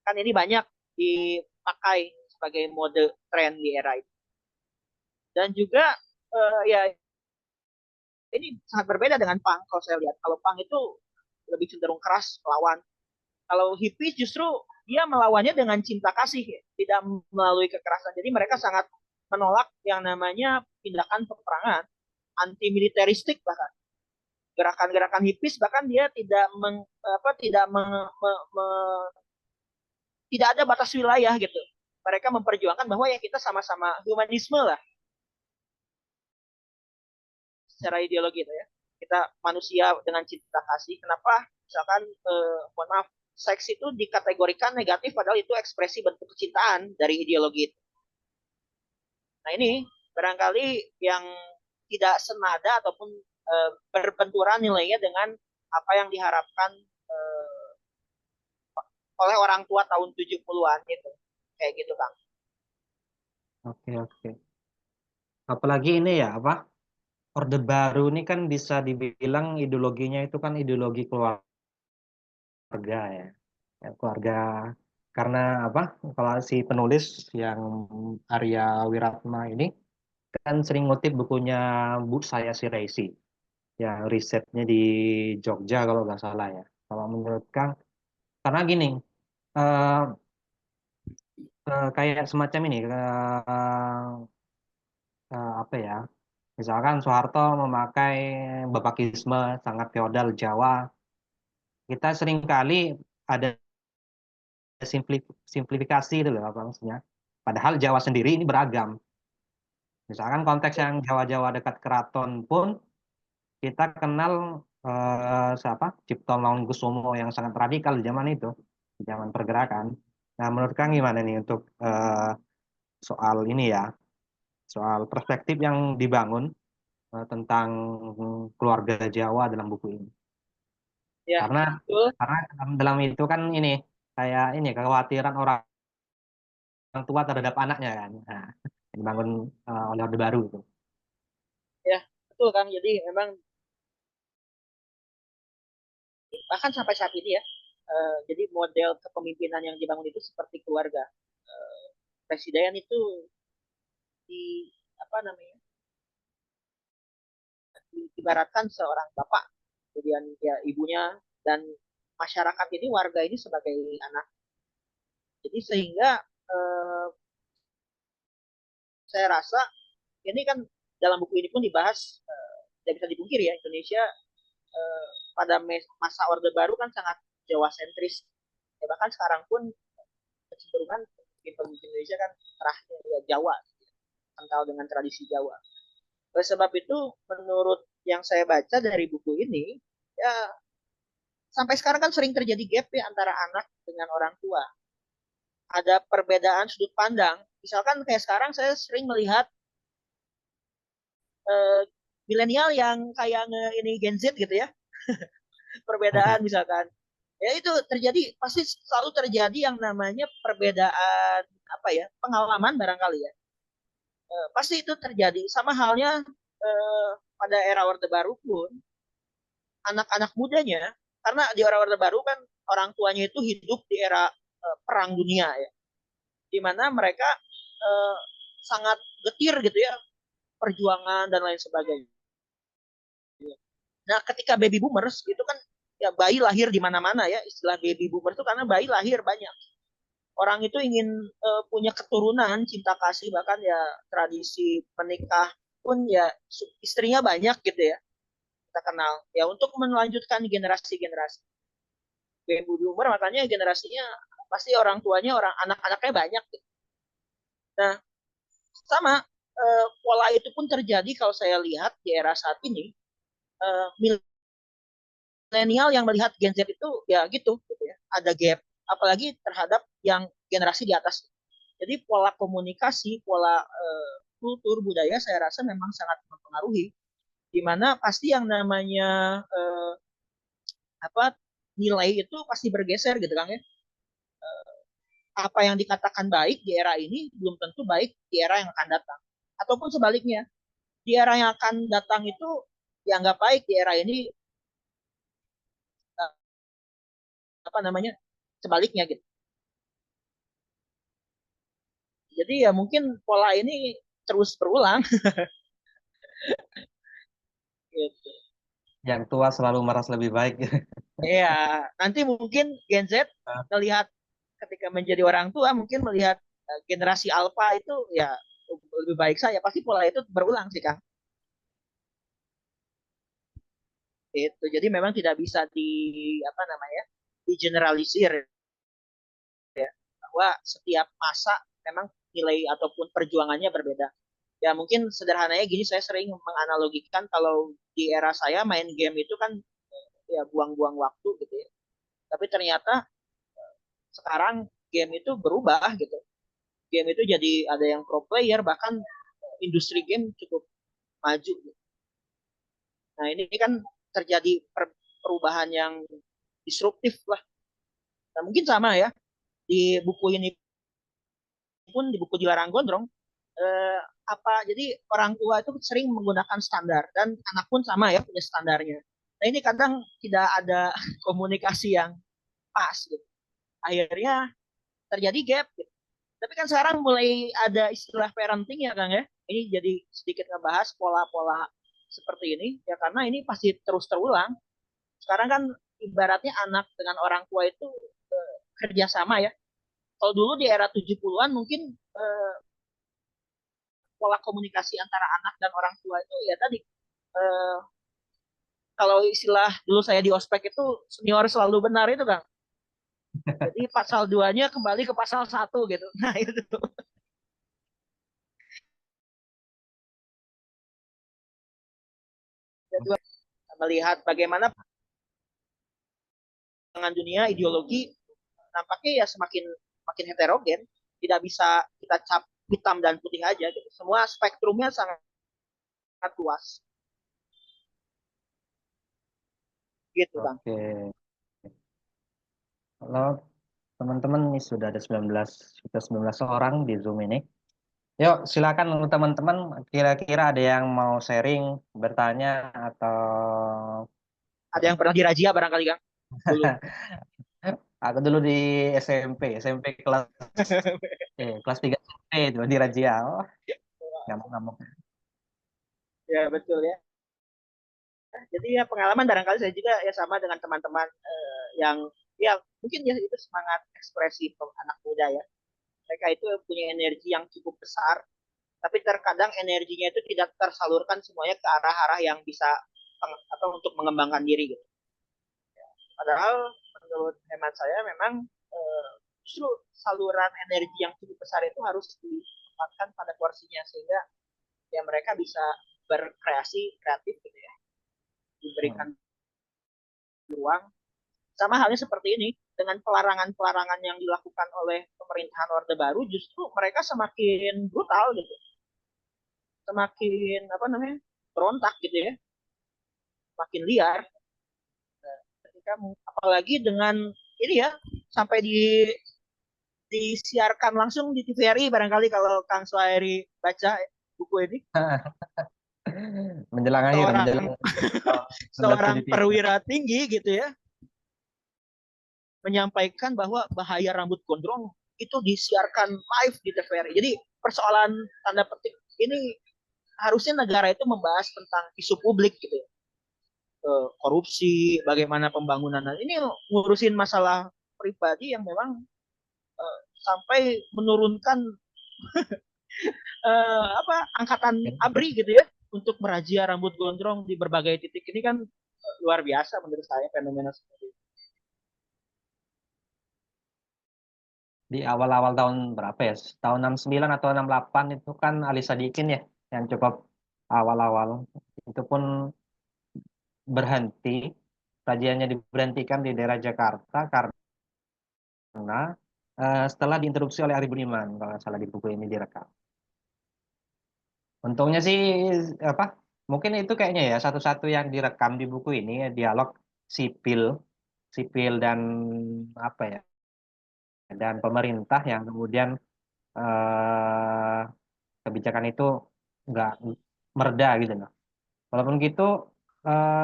Kan ini banyak dipakai sebagai mode tren di era itu. Dan juga ya ini sangat berbeda dengan punk kalau saya lihat. Kalau punk itu lebih cenderung keras melawan. Kalau hippies justru dia melawannya dengan cinta kasih, ya. Tidak melalui kekerasan. Jadi mereka sangat menolak yang namanya tindakan peperangan, anti militeristik bahkan. Gerakan-gerakan hippies bahkan dia tidak ada batas wilayah gitu. Mereka memperjuangkan bahwa ya kita sama-sama humanisme lah secara ideologi itu ya. Kita manusia dengan cinta kasih. Kenapa misalkan mohon maaf seks itu dikategorikan negatif padahal itu ekspresi bentuk kecintaan dari ideologi itu. Nah ini barangkali yang tidak senada ataupun berbenturan nilainya dengan apa yang diharapkan oleh orang tua tahun 70-an gitu. Kayak gitu, Kang. Oke, oke. Apalagi ini ya, apa? Orde Baru ini kan bisa dibilang ideologinya itu kan ideologi keluarga ya. Ya, keluarga karena apa? Kalau si penulis yang Arya Wiratma ini kan sering ngutip bukunya Bu Saya si Reisi. Ya, risetnya di Jogja kalau nggak salah ya. Kalau menurut Kang, karena gini, eh, kayak semacam ini, apa ya? Misalkan Soeharto memakai babakisme sangat feodal Jawa, kita seringkali ada simplifikasi itu loh apa maksudnya. Padahal Jawa sendiri ini beragam. Misalkan konteks yang Jawa-Jawa dekat keraton pun kita kenal siapa Cipto Mangunkusumo yang sangat radikal di zaman itu, di zaman pergerakan. Nah, menurut Kang gimana nih untuk soal ini ya, soal perspektif yang dibangun tentang keluarga Jawa dalam buku ini? Ya, Karena betul. karena dalam itu kan ini kayak ini kekhawatiran orang tua terhadap anaknya kan, nah, yang dibangun oleh Orde Baru itu. Ya, betul, Kang. Jadi memang bahkan sampai saat ini ya, jadi model kepemimpinan yang dibangun itu seperti keluarga. Presiden itu di apa namanya? Diibaratkan seorang bapak, kemudian ya ibunya dan masyarakat ini warga ini sebagai anak. Jadi sehingga eh, saya rasa ini kan dalam buku ini pun dibahas tidak bisa dipungkiri ya Indonesia pada masa Orde Baru kan sangat Jawa sentris. Ya, bahkan sekarang pun kecenderungan pemimpin Indonesia kan terakhir ya Jawa, kental dengan tradisi Jawa. Oleh sebab itu, menurut yang saya baca dari buku ini, ya sampai sekarang kan sering terjadi gap ya antara anak dengan orang tua. Ada perbedaan sudut pandang. Misalkan kayak sekarang saya sering melihat eh, milenial yang kayak ini Gen Z gitu ya, perbedaan misalkan. Ya itu terjadi pasti selalu terjadi yang namanya perbedaan apa ya pengalaman barangkali ya. Pasti itu terjadi sama halnya pada era Orde Baru pun anak-anak mudanya karena di era Orde Baru kan orang tuanya itu hidup di era perang dunia ya, di mana mereka uh, sangat getir gitu ya, perjuangan dan lain sebagainya. Nah, ketika baby boomers itu kan ya bayi lahir di mana-mana ya, istilah baby boomers itu karena bayi lahir banyak. Orang itu ingin punya keturunan, cinta kasih, bahkan ya tradisi menikah pun ya istrinya banyak gitu ya. Kita kenal ya untuk melanjutkan generasi-generasi. Baby boomer makanya generasinya pasti orang tuanya, orang anak-anaknya banyak gitu. Nah, sama pola itu pun terjadi kalau saya lihat di era saat ini. Milenial yang melihat Gen Z itu ya gitu ya, ada gap, apalagi terhadap yang generasi di atas. Jadi pola komunikasi, pola kultur budaya saya rasa memang sangat mempengaruhi, di mana pasti yang namanya apa nilai itu pasti bergeser gitu kan ya. Apa yang dikatakan baik di era ini belum tentu baik di era yang akan datang, ataupun sebaliknya, di era yang akan datang itu dianggap baik di era ini apa namanya sebaliknya gitu. Jadi ya mungkin pola ini terus berulang gitu. Yang tua selalu merasa lebih baik. Iya, nanti mungkin Gen Z melihat ketika menjadi orang tua mungkin melihat generasi alpha itu ya lebih baik saya, pasti pola itu berulang sih Kang. Itu jadi memang tidak bisa di apa namanya di generalisir ya, bahwa setiap masa memang nilai ataupun perjuangannya berbeda. Ya mungkin sederhananya gini, saya sering menganalogikan kalau di era saya main game itu kan ya buang-buang waktu gitu ya. Tapi ternyata sekarang game itu berubah gitu. Game itu jadi ada yang pro player, bahkan industri game cukup maju. Nah ini kan terjadi perubahan yang disruptif lah. Nah mungkin sama ya di buku ini pun, di buku Dilarang Gondrong, eh, jadi orang tua itu sering menggunakan standar dan anak pun sama ya punya standarnya. Nah ini kadang tidak ada komunikasi yang pas gitu. Akhirnya terjadi gap gitu. Tapi kan sekarang mulai ada istilah parenting ya Kang ya. Ini jadi sedikit ngebahas pola-pola seperti ini ya, karena ini pasti terus terulang. Sekarang kan ibaratnya anak dengan orang tua itu kerjasama ya. Kalau dulu di era 70-an mungkin pola komunikasi antara anak dan orang tua itu ya tadi, eh, kalau istilah dulu saya di ospek itu senior selalu benar itu Kang. Jadi pasal 2-nya kembali ke pasal 1 gitu. Nah itu tuh. Jadi melihat bagaimana perkembangan dunia ideologi nampaknya ya semakin makin heterogen, tidak bisa kita cap hitam dan putih aja gitu. Semua spektrumnya sangat luas gitu Bang. Oke. Halo teman-teman, ini sudah ada 19 orang di Zoom ini. Yuk, silakan untuk teman-teman, kira-kira ada yang mau sharing, bertanya, atau Ada yang pernah dirajia barangkali Kang? Dulu. aku dulu di SMP kelas 3 SMP itu di Razia. Oh, ngamuk-ngamuk. Ya betul ya. Jadi ya pengalaman barangkali saya juga ya sama dengan teman-teman yang ya mungkin ya itu semangat ekspresi anak muda ya. Mereka itu punya energi yang cukup besar, tapi terkadang energinya itu tidak tersalurkan semuanya ke arah-arah yang bisa atau untuk mengembangkan diri gitu. Padahal menurut hemat saya memang justru saluran energi yang cukup besar itu harus ditempatkan pada porsinya, sehingga ya mereka bisa berkreasi kreatif gitu ya, diberikan ruang. Sama halnya seperti ini, dengan pelarangan-pelarangan yang dilakukan oleh pemerintahan Orde Baru, justru mereka semakin brutal gitu, semakin apa namanya berontak gitu ya, makin liar. Nah, ketika apalagi dengan ini ya sampai disiarkan langsung di TVRI, barangkali kalau Kang Suhairi baca buku ini, Menjelang akhir, seorang menjelang seorang perwira tinggi gitu ya menyampaikan bahwa bahaya rambut gondrong itu disiarkan live di TVRI. Jadi persoalan tanda petik ini harusnya negara itu membahas tentang isu publik gitu ya. Korupsi, bagaimana pembangunan. Ini ngurusin masalah pribadi yang memang sampai menurunkan angkatan ABRI gitu ya untuk merazia rambut gondrong di berbagai titik. Ini kan luar biasa menurut saya fenomena seperti itu. Di awal-awal tahun berapa ya? Tahun 69 atau 68 itu kan Ali Sadikin ya yang cukup awal-awal. Itu pun berhenti, kajiannya diberhentikan di daerah Jakarta karena setelah diinterupsi oleh Ari Budiman, kalau nggak salah di buku ini direkam. Untungnya sih apa? Mungkin itu kayaknya ya satu-satu yang direkam di buku ini dialog sipil, sipil dan apa ya? Dan pemerintah yang kemudian eh, kebijakan itu nggak mereda gitu loh. Walaupun gitu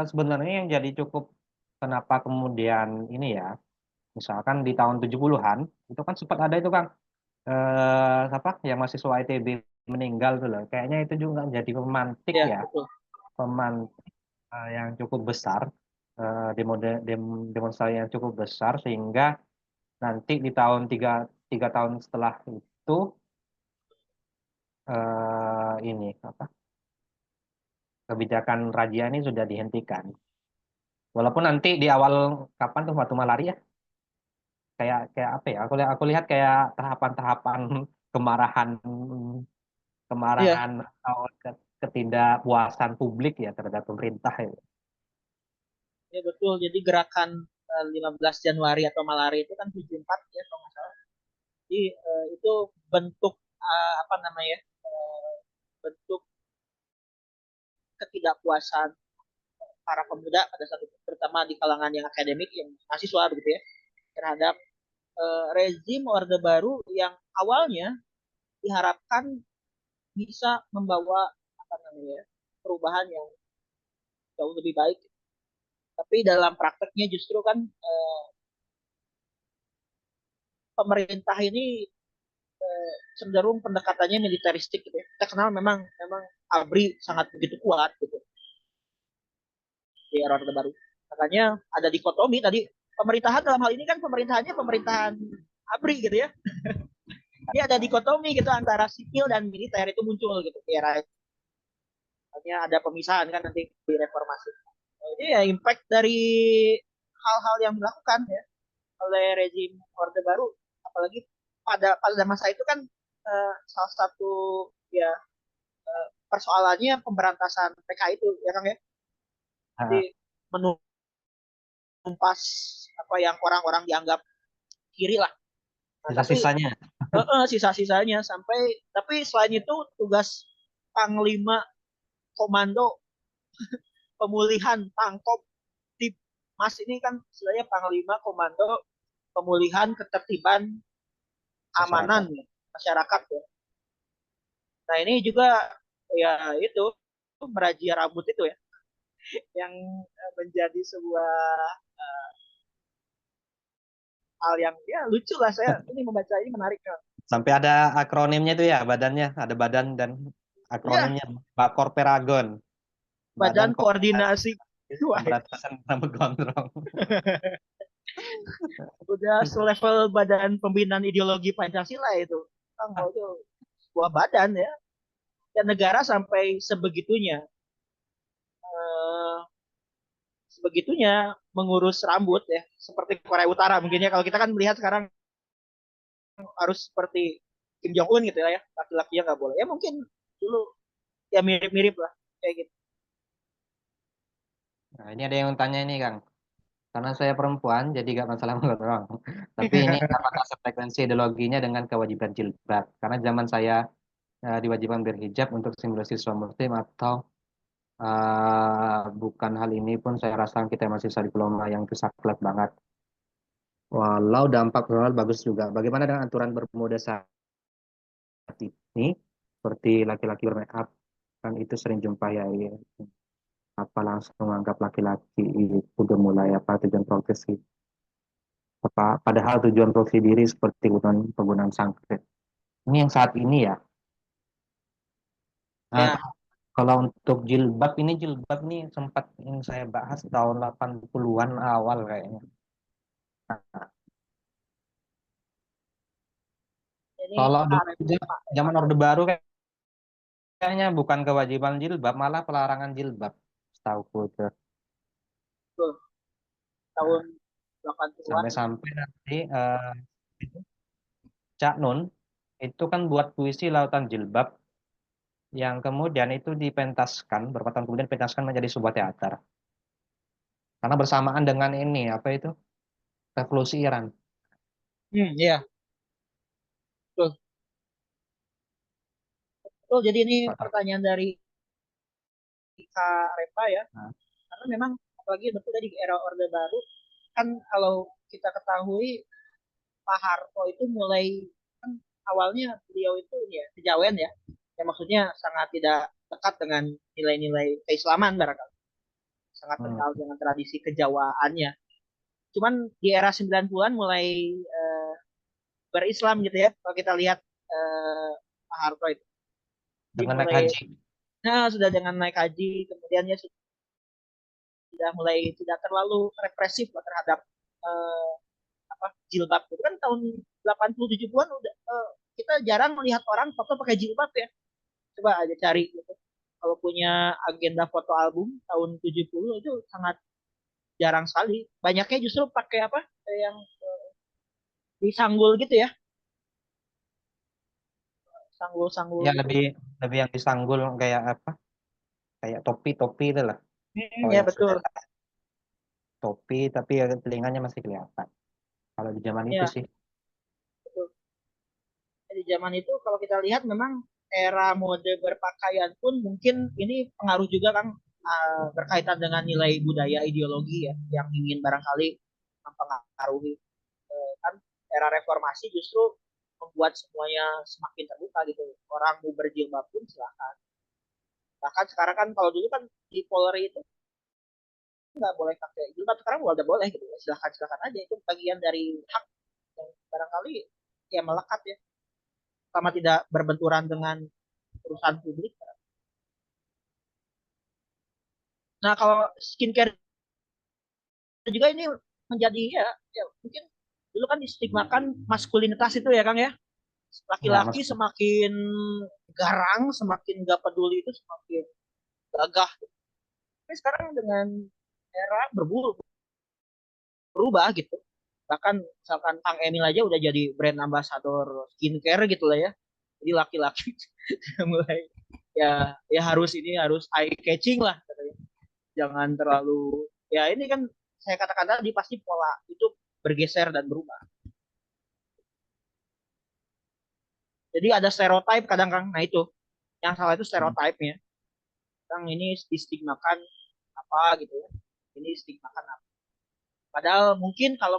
sebenarnya yang jadi cukup kenapa kemudian ini ya, misalkan di tahun 70-an itu kan sempat ada itu Kang apa yang mahasiswa ITB meninggal tuh loh. Kayaknya itu juga jadi pemantik Ya, ya, betul. pemantik yang cukup besar, demonstrasi yang cukup besar sehingga nanti di tahun tiga tahun setelah itu ini apa kebijakan razia ini sudah dihentikan. Walaupun nanti di awal kapan tuh waktu malaria kayak kayak apa ya? Aku lihat kayak tahapan-tahapan kemarahan Iya, kemarahan atau ketidakpuasan publik ya terhadap pemerintah ya. ya betul. Jadi gerakan 15 Januari atau malaria itu kan 74 ya kalau nggak salah. Jadi itu bentuk apa namanya? Bentuk ketidakpuasan para pemuda pada saat itu, terutama di kalangan yang akademik, yang mahasiswa begitu ya, terhadap rezim Orde Baru yang awalnya diharapkan bisa membawa apa namanya perubahan yang jauh lebih baik. Tapi dalam prakteknya justru kan pemerintah ini cenderung pendekatannya militeristik gitu ya. Kita kenal memang ABRI sangat begitu kuat gitu di era Orde Baru. Makanya ada dikotomi tadi pemerintahan dalam hal ini kan pemerintahannya pemerintahan ABRI gitu ya. Dia ada dikotomi gitu antara sipil dan militer itu muncul gitu di era itu. Makanya ada pemisahan kan nanti di reformasi. Jadi ya impact dari hal-hal yang dilakukan ya oleh rezim Orde Baru, apalagi pada masa itu kan salah satu ya persoalannya pemberantasan PKI itu ya Kang ya. Jadi Ah, menumpas apa yang orang-orang dianggap kiri lah. Nah, tapi sisa-sisanya. sisa-sisanya sampai tapi selain itu tugas Panglima Komando Pemulihan Pangkop di Mas ini kan sebenarnya Panglima Komando Pemulihan Ketertiban Masyarakat. Amanan ya, masyarakat ya. Nah ini juga ya itu merajia rambut itu ya yang menjadi sebuah hal yang ya lucu lah, saya ini membaca ini menarik kan. Sampai ada akronimnya itu ya badannya, ada badan dan Ya, akronimnya Bakor Peragon, Badan Badan Koordinasi Koordinasi. Wah, Pemberantasan Rambut Gondrong. udah selevel Badan Pembinaan Ideologi Pancasila itu. Kan kalau itu sebuah badan ya. Dan negara sampai sebegitunya eh, sebegitunya mengurus rambut ya, seperti Korea Utara mungkin ya. Kalau kita kan melihat sekarang harus seperti Kim Jong Un gitu ya, laki-lakinya nggak boleh. Ya mungkin dulu ya mirip-mirip lah kayak gitu. Nah, ini ada yang tanya ini Kang. Karena saya perempuan, jadi gak masalah gondrong. Tapi ini apakah frekuensi ideologinya dengan kewajiban jilbab? Karena zaman saya diwajibkan berhijab untuk simulasi Islam Muslim atau bukan hal ini pun saya rasa kita masih diploma yang itu saklek banget. Walau dampak moral bagus juga. Bagaimana dengan aturan bermode saat ini? Seperti laki-laki bermake up, kan itu sering jumpa ya. Ya. Apa langsung menganggap laki-laki itu udah mulai apa tujuan progresif. Padahal tujuan produksi diri seperti penggunaan sangkrit. Ini yang saat ini ya. Nah, Ya, kalau untuk jilbab ini sempat yang saya bahas tahun 80-an awal kayaknya. ini Kalau dulu Pak zaman Pak Orde Baru kayaknya bukan kewajiban jilbab, malah pelarangan jilbab. Setahuku itu. Betul, Nah, tahun 80-an. sampai-sampai nanti Cak Nun itu kan buat puisi Lautan Jilbab yang kemudian itu dipentaskan, beberapa tahun kemudian dipentaskan menjadi sebuah teater. Karena bersamaan dengan ini, apa itu? Revolusi Iran. Iya, betul. Betul, jadi ini pertanyaan dari Kak Repa ya. Nah, Karena memang apalagi betul tadi di era Orde Baru kan kalau kita ketahui Pak Harto itu mulai kan awalnya beliau itu ya kejawen ya. Ya maksudnya sangat tidak dekat dengan nilai-nilai keislaman barangkali. Sangat kental hmm. dengan tradisi kejawaannya. Cuman di era 90-an mulai berislam gitu ya. Kalau kita lihat Pak Harto itu. Jadi Dengan naik mulai haji. sudah dengan naik haji, kemudian dia sudah mulai tidak terlalu represif lah terhadap eh, apa jilbab. Itu kan tahun 80 70-an udah kita jarang melihat orang foto pakai jilbab ya. Coba aja cari gitu. Kalau punya agenda foto album tahun 70 itu sangat jarang sekali. Banyaknya justru pakai apa? Yang disanggul gitu ya. Sanggul-sanggul Ya gitu. lebih lebih yang disanggul kayak apa? Kayak topi-topi itu lah. Kalau Ya yang sudah betul. topi tapi ya telinganya masih kelihatan. Kalau di zaman itu Ya, sih. betul. Di zaman itu kalau kita lihat memang era mode berpakaian pun mungkin ini pengaruh juga kan berkaitan dengan nilai budaya ideologi ya yang ingin barangkali mempengaruhi kan era reformasi justru membuat semuanya semakin terbuka gitu orang mau berjilbab pun silakan bahkan sekarang kan kalau dulu kan di Polri itu nggak boleh pakai jilbab sekarang udah boleh gitu silakan silakan aja itu bagian dari hak yang barangkali ya melekat ya sama tidak berbenturan dengan perusahaan publik. Nah, kalau skincare juga ini menjadi ya mungkin dulu kan distigmakan maskulinitas itu ya Kang ya. Ya, Laki-laki Mas. semakin garang, semakin gak peduli itu semakin gagah. Tapi sekarang dengan era berubah gitu. Bahkan misalkan Kang Emil aja udah jadi brand ambassador skincare gitu lah ya. Jadi laki-laki mulai ya harus ini harus eye catching lah katanya. Jangan terlalu ya ini kan saya katakan tadi pasti pola itu bergeser dan berubah. Jadi ada stereotip kadang Kang. Nah itu yang salah itu stereotipnya. Kang ini distigmakan apa gitu ya. Ini distigmakan apa. Padahal mungkin kalau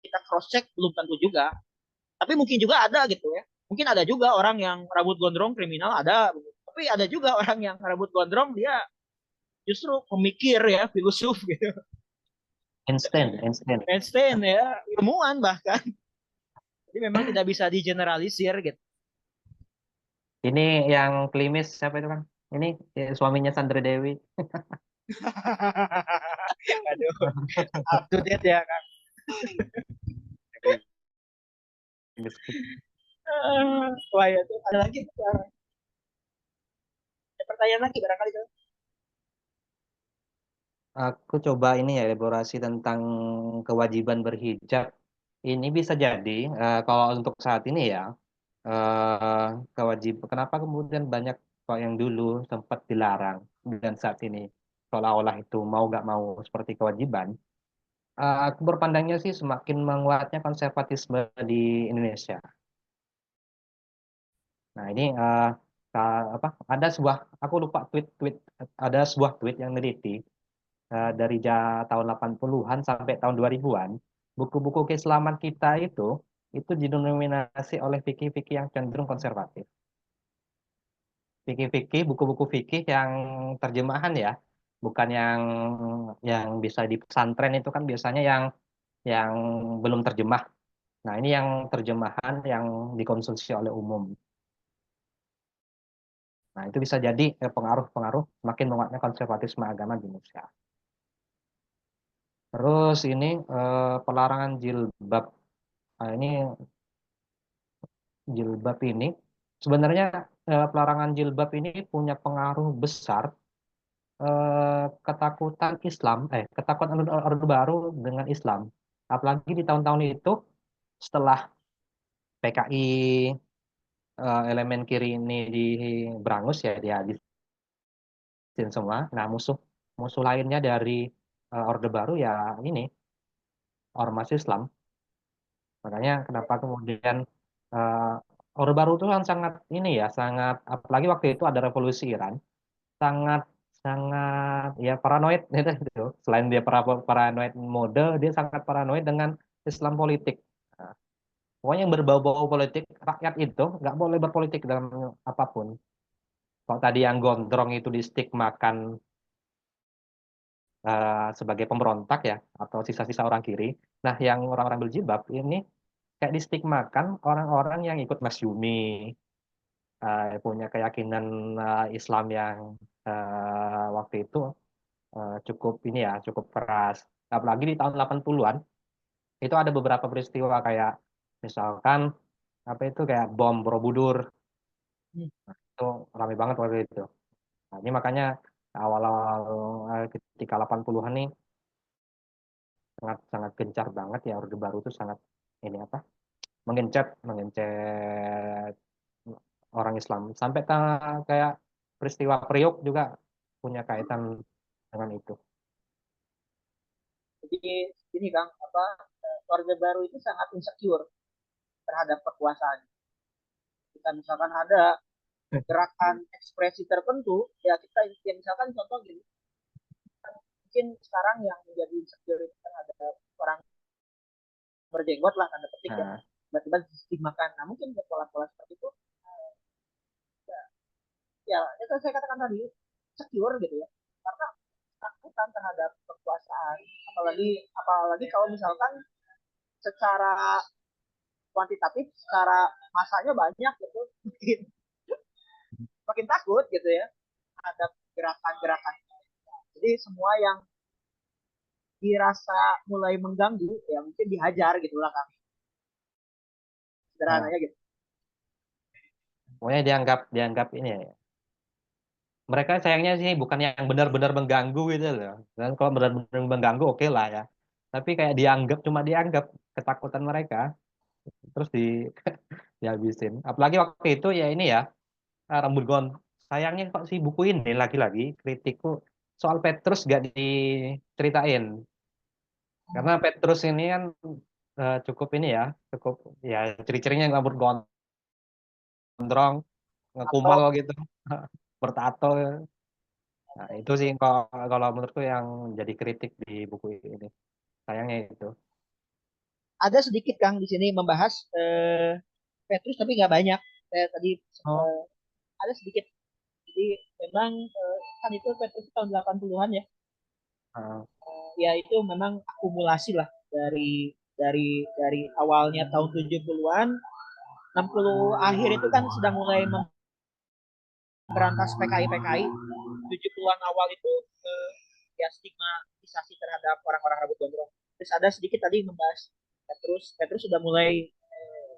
kita cross check belum tentu juga. Tapi mungkin juga ada gitu ya. Mungkin ada juga orang yang rambut gondrong kriminal ada. Tapi ada juga orang yang rambut gondrong dia justru pemikir ya, filosof gitu. Instant, instant. Einstein ya, ilmuwan bahkan. Jadi memang tidak bisa digeneralisir gitu. Ini yang klimis siapa itu kan? Ini suaminya Sandra Dewi. Aduh, up to date ya Kang. Wah ya tuh ada lagi ada pertanyaan lagi barangkali tuh. Aku coba ini ya elaborasi tentang kewajiban berhijab. Ini bisa jadi kalau untuk saat ini ya kewajiban. Kenapa kemudian banyak kok yang dulu sempat dilarang dan saat ini seolah-olah itu mau nggak mau seperti kewajiban. Aku berpandangnya sih semakin menguatnya konservatisme di Indonesia. Nah ini apa? Ada sebuah aku lupa tweet ada sebuah tweet yang neliti dari tahun 80-an sampai tahun 2000-an, buku-buku keislaman kita itu didominasi oleh fikih-fikih yang cenderung konservatif. Fikih-fikih, buku-buku fikih yang terjemahan ya, bukan yang bisa di pesantren itu kan biasanya yang yang belum terjemah. Nah, ini yang terjemahan yang dikonsumsi oleh umum. Nah, itu bisa jadi pengaruh-pengaruh semakin menguatnya konservatisme agama di Indonesia. Terus ini pelarangan jilbab. Nah, ini jilbab ini sebenarnya pelarangan jilbab ini punya pengaruh besar ketakutan Orde Baru dengan Islam. Apalagi di tahun-tahun itu setelah PKI elemen kiri ini diberangus ya dihabisin semua. Nah musuh musuh lainnya dari Orde Baru ya ini ormas Islam. Makanya kenapa kemudian Orde Baru itu kan sangat ini ya sangat apalagi waktu itu ada revolusi Iran sangat sangat ya paranoid gitu. Selain dia paranoid mode, dia sangat paranoid dengan Islam politik. Nah, pokoknya yang berbau-bau politik, rakyat itu nggak boleh berpolitik dalam apapun. Kalau tadi yang gondrong itu distigmakan sebagai pemberontak ya, atau sisa-sisa orang kiri. Nah, yang orang-orang berjilbab ini kayak distigmakan orang-orang yang ikut Masyumi, punya keyakinan Islam yang waktu itu cukup ini ya, cukup keras. Apalagi di tahun 80-an itu ada beberapa peristiwa kayak misalkan apa itu kayak bom Borobudur Hmm. itu ramai banget waktu itu. Nah, ini makanya awal-awal ketika 80-an nih sangat sangat gencar banget ya Orde Baru itu sangat ini apa? mengencet mengencet orang Islam sampai kayak peristiwa Priok juga punya kaitan dengan itu. Jadi ini Kang, Orde Baru itu sangat insecure terhadap kekuasaan. Kita misalkan ada gerakan ekspresi tertentu, ya kita ya misalkan contoh gini, mungkin sekarang yang menjadi insecure itu kan ada orang berjenggot lah tanda petik ya, Nah, tiba-tiba distigmakan. Nah mungkin pola-pola seperti itu, ya itu saya katakan tadi secure gitu ya, karena takutan terhadap kekuasaan, apalagi apalagi kalau misalkan secara kuantitatif, secara masanya banyak gitu, mungkin makin takut gitu ya ada gerakan-gerakan. Jadi semua yang dirasa mulai mengganggu ya mungkin dihajar gitu lah kan, nah, sederhananya gitu. pokoknya dianggap dianggap ini ya. Mereka sayangnya sih bukan yang benar-benar mengganggu gitu loh. Dan kalau benar-benar mengganggu oke lah ya. Tapi kayak dianggap cuma dianggap ketakutan mereka terus dihabisin. Apalagi waktu itu ya ini ya rambut gon. Sayangnya kok si buku ini lagi-lagi kritikku soal Petrus gak diceritain. Karena Petrus ini kan cukup ini ya, cukup ya ciri-cirinya rambut gondrong, ngekumal Atau gitu, bertato. Nah, itu sih kalau kalau menurutku yang jadi kritik di buku ini. Sayangnya itu. ada sedikit Kang di sini membahas Petrus tapi nggak banyak. Saya tadi Oh, ada sedikit. Jadi memang kan itu Petrus tahun 80-an ya. ah, Ya itu memang akumulasi lah dari awalnya tahun 70-an, 60 akhir itu kan sedang mulai memberantas PKI-PKI. 70-an awal itu ya stigmatisasi terhadap orang-orang rambut gondrong. Terus ada sedikit tadi membahas Petrus sudah mulai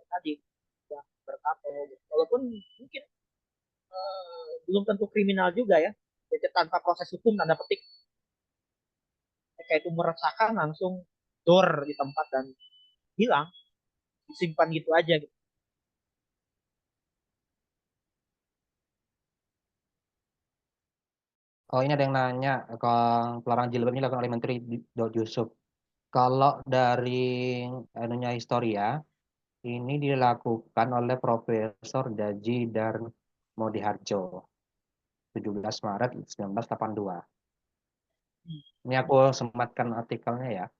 tadi ya, bertato. Walaupun mungkin belum tentu kriminal juga ya. Jadi tanpa proses hukum tanda petik mereka itu meresahkan langsung dor di tempat dan hilang, disimpan gitu aja gitu. ini ada yang nanya kalau pelarangan jilbab ini dilakukan oleh Menteri Daud Yusuf. Kalau dari anunya Historia, ini dilakukan oleh Profesor Daji Darmodiharjo, 17 Maret 1982. Ini aku sematkan artikelnya ya.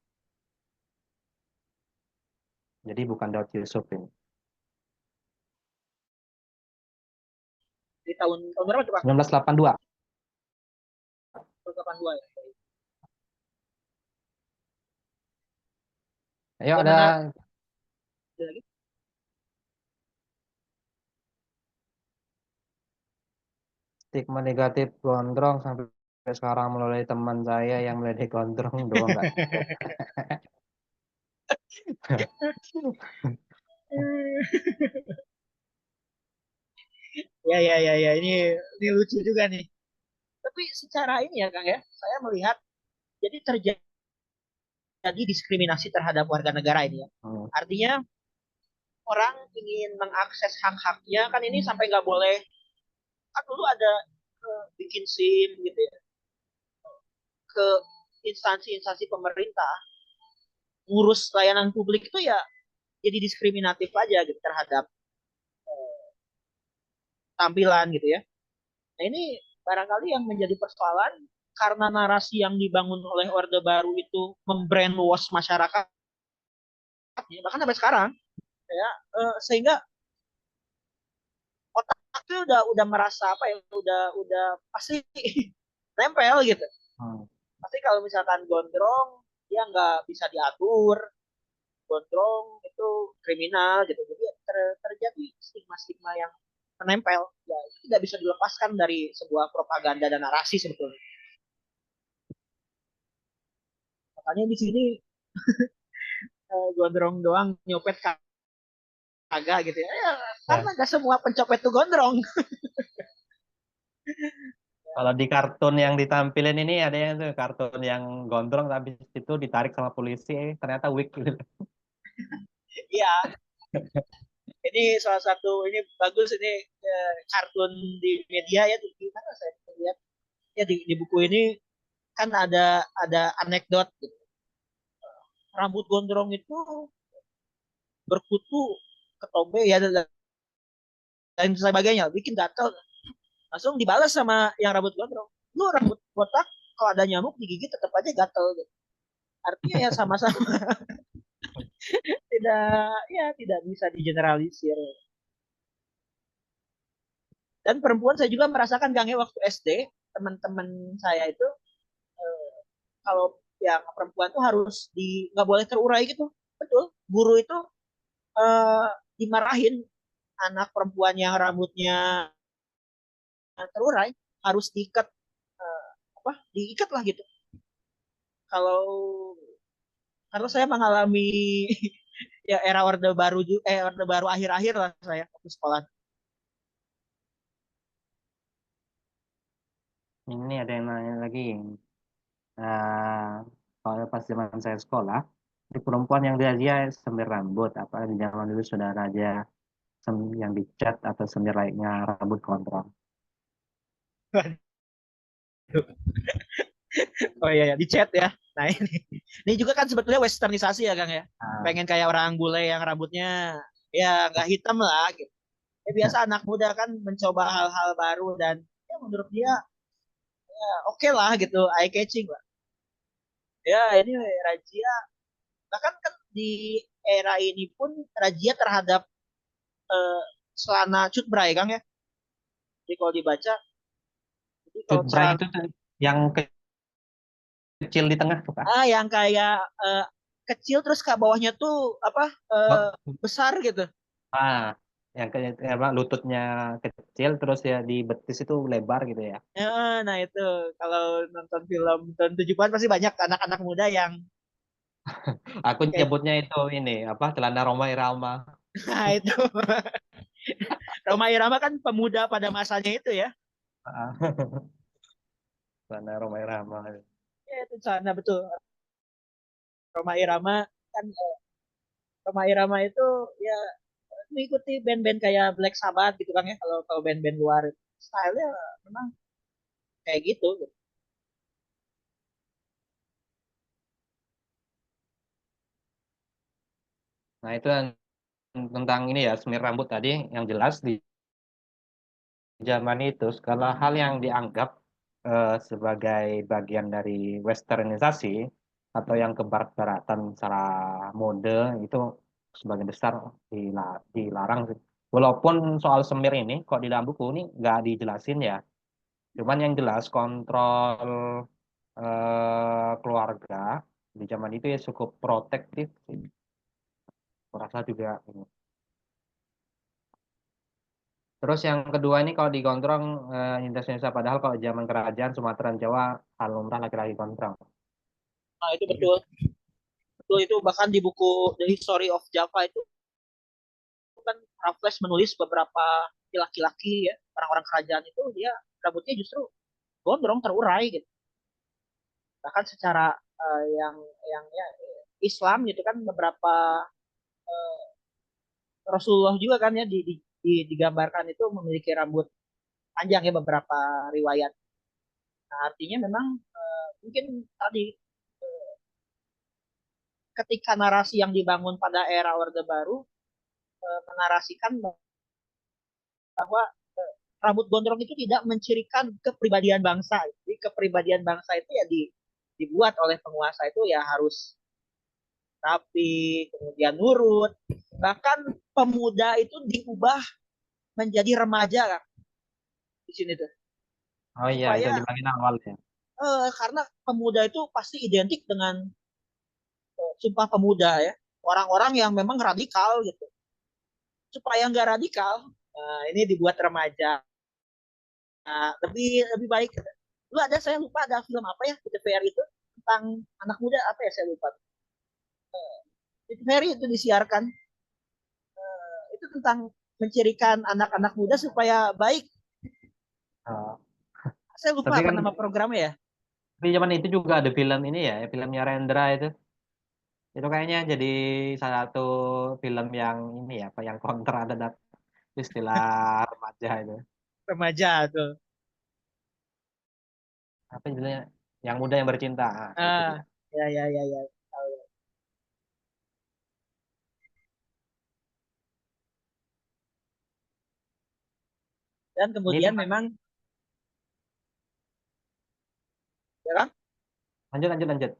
Jadi bukan Daud Yusuf ini. Di tahun tahun berapa tuh Pak? 1982. Tahun 82 ya. Ayo ada Bagaimana lagi? stigma negatif gondrong sampai sekarang melalui teman saya yang meledek gondrong doang nggak tahu. Ya, ya, ya, ya. Ini lucu juga nih. Tapi secara ini ya, Kang ya, saya melihat jadi terjadi diskriminasi terhadap warga negara ini ya. Hmm. Artinya orang ingin mengakses hak-haknya kan ini sampai nggak boleh, kan dulu ada bikin SIM gitu ya ke instansi-instansi pemerintah ngurus layanan publik itu ya jadi diskriminatif aja gitu terhadap tampilan gitu ya. Nah ini barangkali yang menjadi persoalan karena narasi yang dibangun oleh Orde Baru itu membrainwash masyarakat ya, bahkan sampai sekarang ya sehingga otaknya udah merasa apa ya udah pasti nempel gitu. Hmm. Pasti kalau misalkan gondrong dia nggak bisa diatur, gondrong itu kriminal gitu. Jadi terjadi stigma-stigma yang menempel. Ya, itu tidak bisa dilepaskan dari sebuah propaganda dan narasi sebetulnya. Makanya di sini gondrong doang nyopet kagak gitu ya. Ya karena Ya. gak semua pencopet tuh gondrong. Kalau di kartun yang ditampilin ini ada yang tuh kartun yang gondrong tapi itu ditarik sama polisi ternyata wig gitu. Iya, ini salah satu ini bagus ini kartun di media ya di mana saya lihat ya di buku ini kan ada anekdot gitu. Rambut gondrong itu berkutu ketombe ya dan sebagainya bikin gatel langsung dibalas sama yang rambut gondrong lu rambut botak kalau ada nyamuk digigit tetap aja gatel gitu. Artinya ya sama-sama tidak bisa digeneralisir. Dan perempuan saya juga merasakan gangnya waktu SD teman-teman saya itu eh, kalau yang perempuan tuh harus di nggak boleh terurai gitu. Betul, guru itu eh, dimarahin anak perempuan yang rambutnya terurai harus diikat apa diikat lah gitu. Kalau karena saya mengalami ya era orde baru orde baru akhir-akhir lah saya waktu sekolah. Ini ada yang nanya lagi. Nah, kalau pas zaman saya sekolah, di perempuan yang dia semir rambut, apa di zaman dulu sudah ada yang dicat atau semir lainnya rambut gondrong. Oh iya ya di chat ya. Nah ini juga kan sebetulnya westernisasi ya Kang ya. Nah, Pengen kayak orang bule yang rambutnya ya nggak hitam lah gitu. Ya biasa anak muda kan mencoba hal-hal baru dan ya menurut dia ya, oke lah gitu eye catching lah. Ya ini razia bahkan kan di era ini pun razia terhadap eh, celana cutbray Kang ya. Jadi kalau dibaca jadi kalau cutbray celana itu tuh yang kecil di tengah tuh, Kak. yang kayak kecil terus ke bawahnya tuh apa Oh, besar gitu. ah, yang apa, lututnya kecil terus ya di betis itu lebar gitu ya. Ya, nah itu kalau nonton film tahun 70-an pasti banyak anak-anak muda yang Aku kayak nyebutnya itu ini apa celana Roma Irama. nah itu Rhoma Irama kan pemuda pada masanya itu ya. Ah, celana Roma Irama. Ya itu sana betul. Rhoma Irama kan Rhoma Irama itu ya mengikuti band-band kayak Black Sabbath gitu kan ya kalau kalau band-band luar stylenya memang kayak gitu. Nah, itu yang tentang ini ya semir rambut tadi yang jelas di zaman itu segala hal yang dianggap sebagai bagian dari westernisasi atau yang kebarat-baratan secara mode itu sebagian besar dilarang sih. Walaupun soal semir ini kok di dalam buku ini nggak dijelasin ya. Cuman yang jelas kontrol keluarga di zaman itu ya cukup protektif sih. aku rasa juga ini. Terus yang kedua ini kalau di Gondrong Indonesia, padahal kalau zaman kerajaan Sumatera dan Jawa hal lumrah laki-laki gondrong. Nah, itu betul. Betul, itu bahkan di buku The History of Java itu kan Raffles menulis beberapa laki-laki ya, orang-orang kerajaan itu dia rambutnya justru gondrong terurai gitu. Bahkan secara yang ya Islam gitu kan beberapa Rasulullah juga kan ya digambarkan itu memiliki rambut panjang ya beberapa riwayat. Nah, artinya memang mungkin tadi ketika narasi yang dibangun pada era Orde Baru menarasikan bahwa rambut gondrong itu tidak mencirikan kepribadian bangsa. Jadi kepribadian bangsa itu ya dibuat oleh penguasa itu ya harus rapi, kemudian nurut. Bahkan pemuda itu diubah menjadi remaja kan di sini tuh. Oh iya, itu Supaya dibilangin awal ya. karena pemuda itu pasti identik dengan Sumpah Pemuda ya. Orang-orang yang memang radikal gitu. Supaya nggak radikal, ini dibuat remaja. Nah, lebih lebih baik. Lu ada saya lupa ada film apa ya di TVR itu tentang anak muda apa ya saya lupa. Di TVR itu disiarkan itu tentang mencirikan anak-anak muda supaya baik. Oh. Saya lupa Tapi apa kan nama programnya ya. di zaman itu juga ada film ini ya, filmnya Rendra itu. Itu kayaknya jadi salah satu film yang ini ya, apa yang kontra terhadap istilah remaja itu. Remaja tuh. Apa judulnya? Yang muda yang bercinta. Ah, itu Ah, dia. ya ya ya ya. Tahu ya. Dan Ini kemudian teman, memang ya kan? lanjut lanjut lanjut.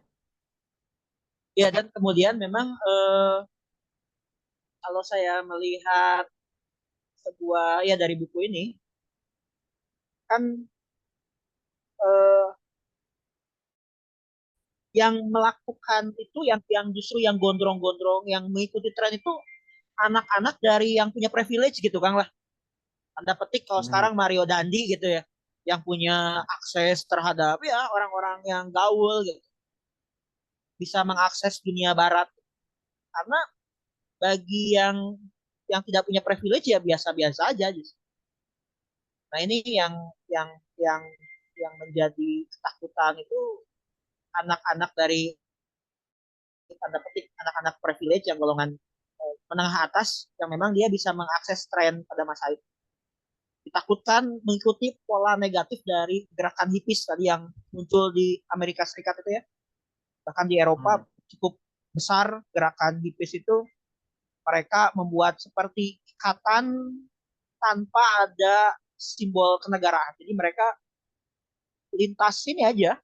Ya dan kemudian memang kalau saya melihat sebuah ya dari buku ini kan eh, yang melakukan itu yang justru yang gondrong-gondrong yang mengikuti tren itu anak-anak dari yang punya privilege gitu Kang lah. Tanda petik kalau Hmm. sekarang Mario Dandi gitu ya yang punya akses terhadap ya orang-orang yang gaul gitu bisa mengakses dunia barat karena bagi yang tidak punya privilege ya biasa-biasa aja gitu. Nah ini yang yang yang menjadi ketakutan itu anak-anak dari tanda petik anak-anak privilege yang golongan menengah atas yang memang dia bisa mengakses tren pada masa itu. Ditakutkan mengikuti pola negatif dari gerakan hippies tadi yang muncul di Amerika Serikat itu ya. Bahkan di Eropa Hmm. cukup besar gerakan hippies itu mereka membuat seperti ikatan tanpa ada simbol kenegaraan. Jadi mereka lintas ini aja,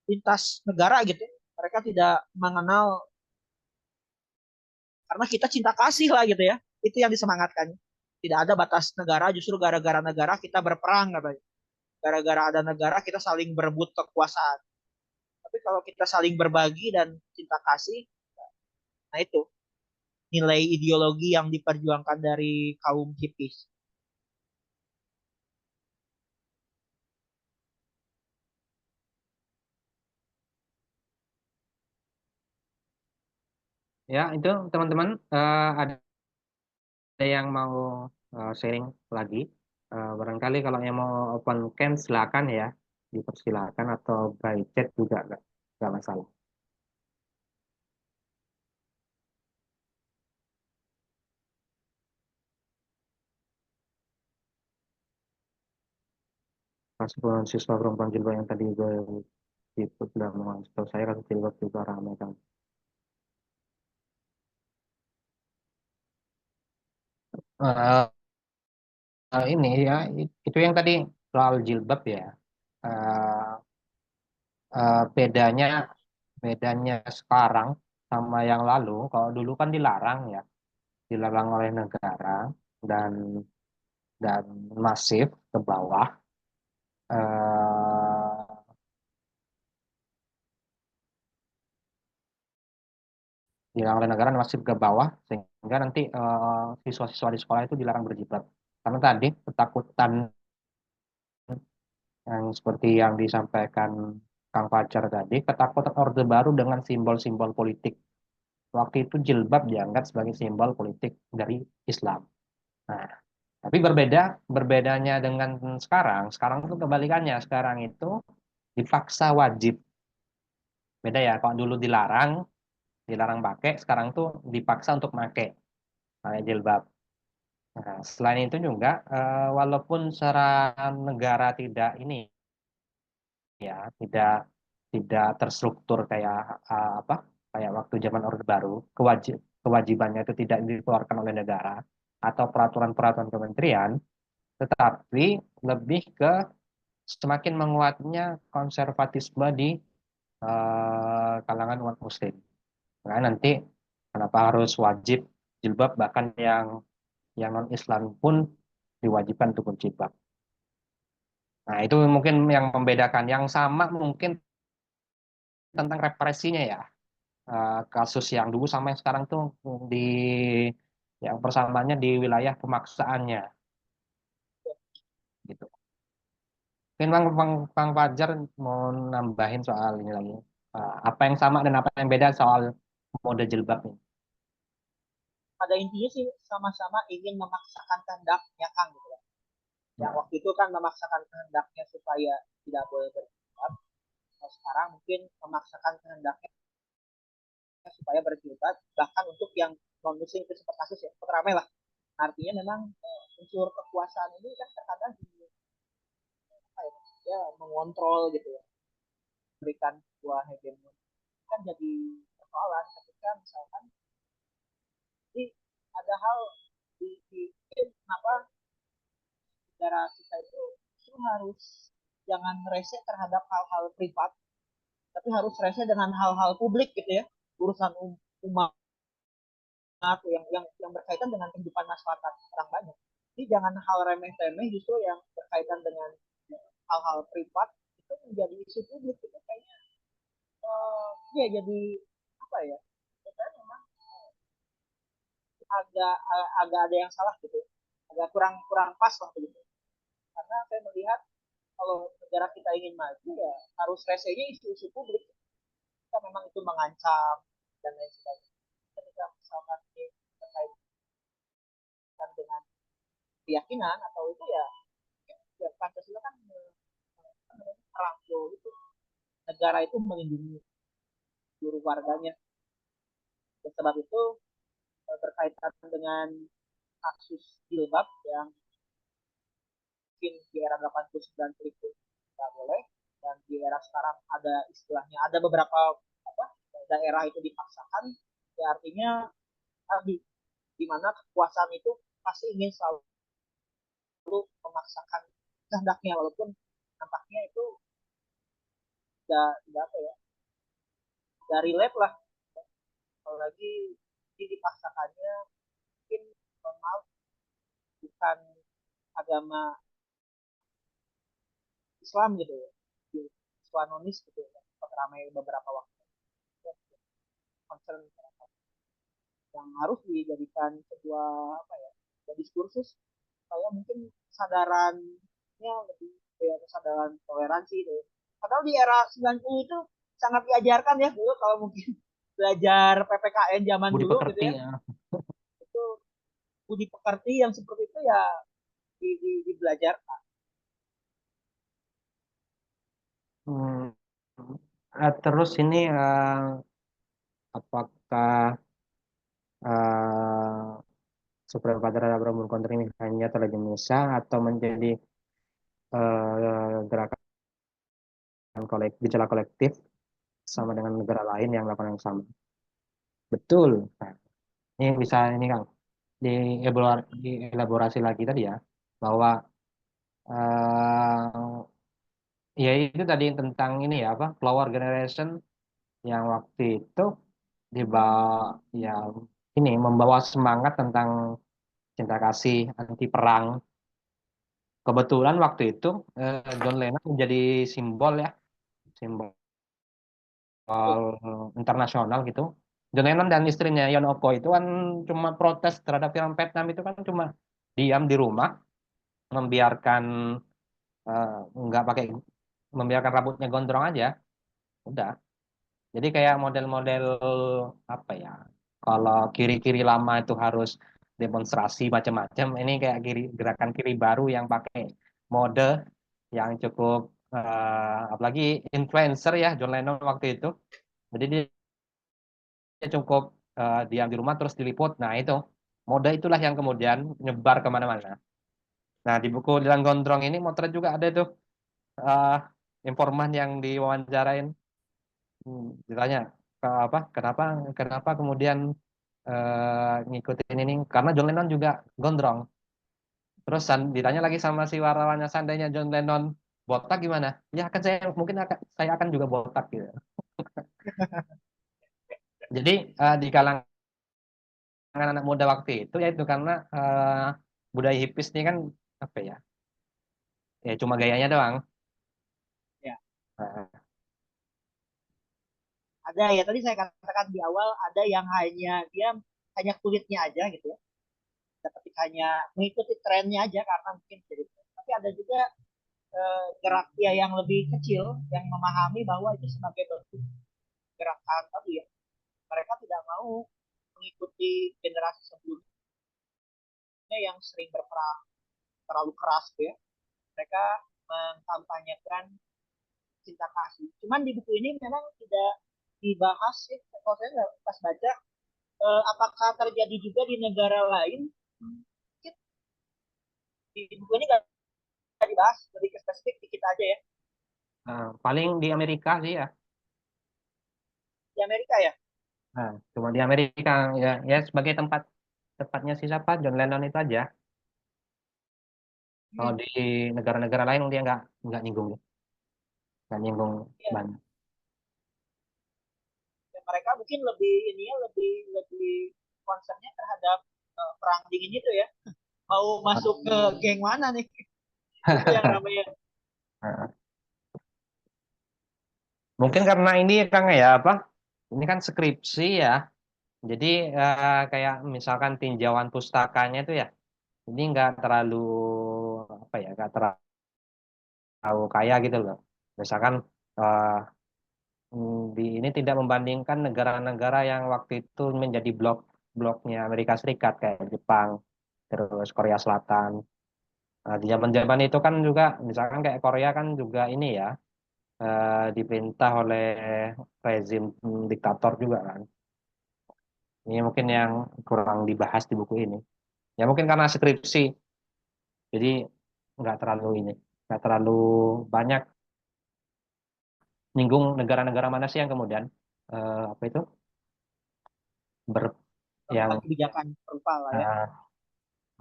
lintas negara gitu. Mereka tidak mengenal karena kita cinta kasih lah gitu ya. Itu yang disemangatkan. Tidak ada batas negara, justru gara-gara negara kita berperang katanya. Gara-gara ada negara kita saling berebut kekuasaan. Tapi kalau kita saling berbagi dan cinta kasih, nah itu nilai ideologi yang diperjuangkan dari kaum hippies. Ya, itu teman-teman ada yang mau sharing lagi. Barangkali kalau yang mau open cam silakan ya, dipersilakan atau by chat juga nggak masalah. Meskipun siswa perempuan jilbab yang tadi gue itu sudah mengasih saya kan jilbab juga ramai kan. Eh, ini ya, itu yang tadi soal jilbab ya. Eh, bedanya bedanya sekarang sama yang lalu, kalau dulu kan dilarang ya, dilarang oleh negara dan dan masif ke bawah. Eh, dilarang oleh negara dan masif ke bawah sehingga nanti siswa-siswa di sekolah itu dilarang berjilbab. Karena tadi ketakutan yang seperti yang disampaikan Kang Fajar tadi, ketakutan Orde Baru dengan simbol-simbol politik. Waktu itu jilbab dianggap sebagai simbol politik dari Islam. Nah, tapi berbedanya dengan sekarang itu kebalikannya. Sekarang itu dipaksa wajib. Beda ya, kalau dulu dilarang pakai, sekarang tuh dipaksa untuk pakai jilbab. Nah, selain itu juga, walaupun secara negara tidak ini ya, tidak terstruktur kayak apa, kayak waktu zaman Orde Baru, kewajibannya itu tidak dikeluarkan oleh negara atau peraturan-peraturan kementerian, tetapi lebih ke semakin menguatnya konservatisme di kalangan umat Muslim. Nah, nanti kenapa harus wajib jilbab, bahkan yang non Islam pun diwajibkan untuk berjilbab. Nah, itu mungkin yang membedakan. Yang sama mungkin tentang represinya ya. Kasus yang dulu sama yang sekarang tuh di yang persamaannya di wilayah pemaksaannya gitu. Mungkin Bang Fajar mau nambahin soal ini lagi. Apa yang sama dan apa yang beda soal mode jilbab ini? Pada intinya sih sama-sama ingin memaksakan kehendaknya Kang gitu ya. Yang Nah, waktu itu kan memaksakan kehendaknya supaya tidak boleh berjilbab. Nah, sekarang mungkin memaksakan kehendaknya supaya berjilbab, bahkan untuk yang non muslim itu sempat kasus ya, sempat ramai lah. Artinya memang unsur kekuasaan ini kan terkadang apa ya, mengontrol gitu ya, berikan sebuah hegemoni, kan jadi persoalan ketika misalkan ini ada hal di kenapa negara kita itu harus jangan rese terhadap hal-hal privat, tapi harus rese dengan hal-hal publik gitu ya, urusan umat yang berkaitan dengan kehidupan masyarakat orang banyak. Jadi jangan hal remeh-temeh justru yang berkaitan dengan hal-hal privat itu menjadi isu publik itu kayaknya ya jadi apa ya? Saya memang agak agak ada yang salah gitu, agak kurang kurang pas lah begitu. Karena saya melihat kalau negara kita ingin maju ya harus resenya isu-isu publik. Kita memang itu mengancam dan lain sebagainya. Ketika misalkan ini terkait dengan keyakinan atau itu ya, ya Pancasila kan merangkul itu negara itu melindungi seluruh warganya. Dan sebab itu berkaitan dengan kasus jilbab yang mungkin di era 80-90 itu tidak boleh, dan di era sekarang ada istilahnya ada beberapa apa, daerah itu dipaksakan, ya artinya di, di mana kekuasaan itu pasti ingin selalu memaksakan kehendaknya walaupun nampaknya itu tidak apa ya, dari lab lah, kalau lagi dipaksakannya mungkin normal bukan agama Islam gitu ya, Islanonis gitu ya, sempat ramai beberapa waktu, concern yang harus dijadikan sebuah apa ya, diskursus supaya mungkin kesadarannya lebih ya, kesadaran toleransi gitu. Padahal di era 90 itu sangat diajarkan ya dulu, kalau mungkin belajar PPKN zaman budi dulu gitu pekerti ya, ya. itu budi pekerti yang seperti itu ya dibelajarkan. Hmm. Terus ini apakah uh, Supreme Pada Abraham Counter ini hanya terjadi di Indonesia atau menjadi gerakan gejala kolektif sama dengan negara lain yang melakukan yang sama? Betul. Nah, ini bisa ini Kang dielaborasi lagi tadi ya, bahwa ya itu tadi tentang ini ya, apa, flower generation yang waktu itu dibawa ya, ini membawa semangat tentang cinta kasih anti perang. Kebetulan waktu itu John Lennon menjadi simbol ya, simbol internasional gitu. John Lennon dan istrinya Yonoko itu kan cuma protes terhadap film Vietnam itu kan cuma diam di rumah, membiarkan eh, nggak pakai membiarkan rambutnya gondrong aja, udah. Jadi kayak model-model apa ya? Kalau kiri-kiri lama itu harus demonstrasi macam-macam, ini kayak gerakan kiri baru yang pakai mode yang cukup apalagi influencer ya John Lennon waktu itu. Jadi dia cukup diam di rumah terus diliput. Nah itu mode itulah yang kemudian nyebar kemana-mana. Nah di buku Dilan Gondrong ini motret juga ada tuh eh, informan yang diwawancarain. Ditanya apa kenapa kenapa kemudian ngikutin ini karena John Lennon juga gondrong. Terus ditanya lagi sama si wartawannya, seandainya John Lennon botak gimana? Ya kan saya akan juga botak gitu. Jadi di kalangan anak muda waktu itu ya itu karena budaya hipis ini kan apa ya? Ya cuma gayanya doang. Ya, Nah, ada ya tadi saya katakan di awal ada yang hanya kulitnya aja gitu ya. Ketika hanya mengikuti trennya aja karena mungkin jadi tren. Tapi ada juga gerak dia yang lebih kecil yang memahami bahwa itu sebagai bentuk gerakan tadi ya. Mereka tidak mau mengikuti generasi sebelumnya yang sering berperang terlalu keras ya. Mereka mengkampanyekan cinta kasih. Cuman di buku ini memang tidak dibahas sih. Kalau saya nggak pas baca, apakah terjadi juga di negara lain? Mungkin di buku ini nggak dibahas, lebih ke spesifik dikit aja ya. paling di Amerika sih ya. Di Amerika ya. Nah, cuma di Amerika ya ya sebagai tempatnya si siapa John Lennon itu aja. Kalau Hmm. di negara-negara lain dia nggak nyinggung ya. Nggak nyinggung Ya, banyak. ya, mereka mungkin lebih ini ya lebih lebih concernnya terhadap perang dingin itu ya. Mau masuk ke geng mana nih? Itu yang ramai ya. Mungkin karena ini Kang ya apa? Ini kan skripsi ya. Jadi kayak misalkan tinjauan pustakanya itu ya, ini nggak terlalu apa ya, nggak terlalu kaya gitu loh. Misalkan eh, di ini tidak membandingkan negara-negara yang waktu itu menjadi bloknya Amerika Serikat kayak Jepang, terus Korea Selatan. Nah, di zaman-zaman itu kan juga, misalkan kayak Korea kan juga ini ya, diperintah oleh rezim diktator juga kan. Ini mungkin yang kurang dibahas di buku ini. Ya mungkin karena skripsi, jadi nggak terlalu ini, nggak terlalu banyak nyinggung negara-negara mana sih yang kemudian apa itu ber yang Melakukan kebijakan serupa lah ya. eh,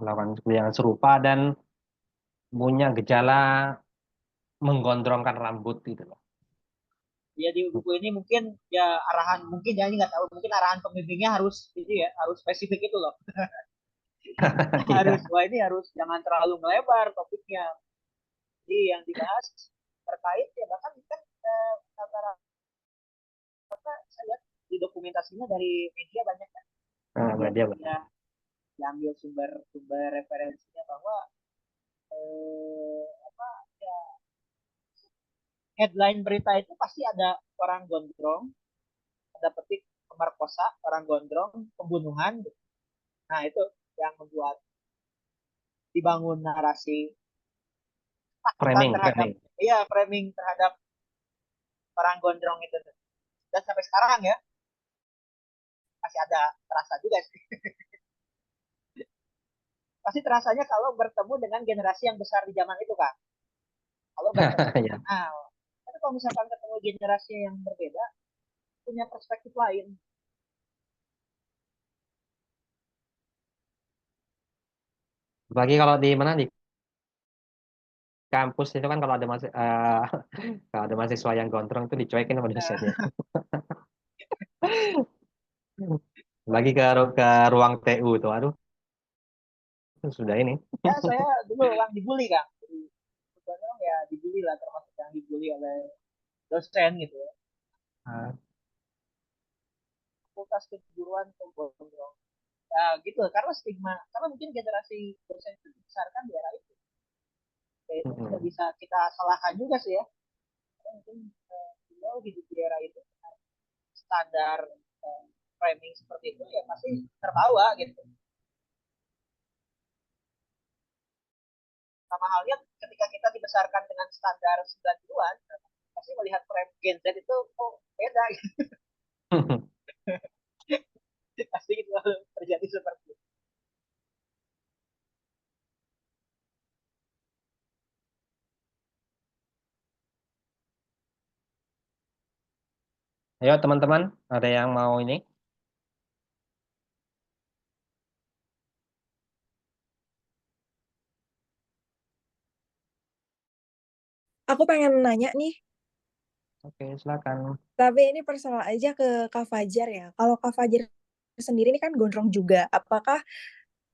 melakukan kebijakan serupa dan punya gejala menggondrongkan rambut gitu loh. Ya di buku ini mungkin ya arahan mungkin ya ini nggak tahu mungkin arahan pembimbingnya harus itu ya harus spesifik itu loh. Harus Iya. wah ini harus jangan terlalu melebar topiknya. Jadi yang dibahas terkait ya bahkan kan rata-rata saya lihat di dokumentasinya dari media banyak kan Media media-media diambil sumber-sumber referensinya bahwa apa ya headline berita itu pasti ada orang gondrong, ada petik pemerkosa, orang gondrong, pembunuhan. Nah itu yang membuat dibangun narasi takutan framing, terhadap framing. ya framing terhadap orang gondrong itu dan sampai sekarang ya masih ada terasa juga sih. Pasti terasanya kalau bertemu dengan generasi yang besar di zaman itu kan. Kalau bertemu Ya. nah, tapi kalau misalkan ketemu generasi yang berbeda punya perspektif lain. Apalagi kalau di mana di kampus itu kan kalau ada masih kalau ada mahasiswa yang gondrong itu dicuekin sama Nah, dosennya. Lagi ke ruang TU tuh, aduh sudah ini. ya saya dulu orang dibully kan. Jadi ya dibully lah termasuk yang dibully oleh dosen gitu ya. Ah, fakultas keguruan tuh gondrong. Ya gitu, karena stigma, karena mungkin generasi dosen itu dibesarkan di era itu. Ya itu tidak bisa kita salahkan juga sih ya. Karena mungkin beliau hidup di era itu, standar framing seperti itu ya pasti terbawa gitu. Sama halnya ketika kita dibesarkan dengan standar 90-an, pasti melihat frame Gen Z itu beda gitu. Pasti itu terjadi seperti itu. Ayo teman-teman, ada yang mau ini? Aku pengen nanya nih, Oke, silakan. tapi ini personal aja ke Kak Fajar ya. Kalau Kak Fajar sendiri ini kan gondrong juga. Apakah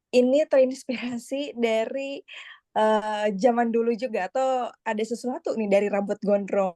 ini terinspirasi dari zaman dulu juga atau ada sesuatu nih dari rambut gondrong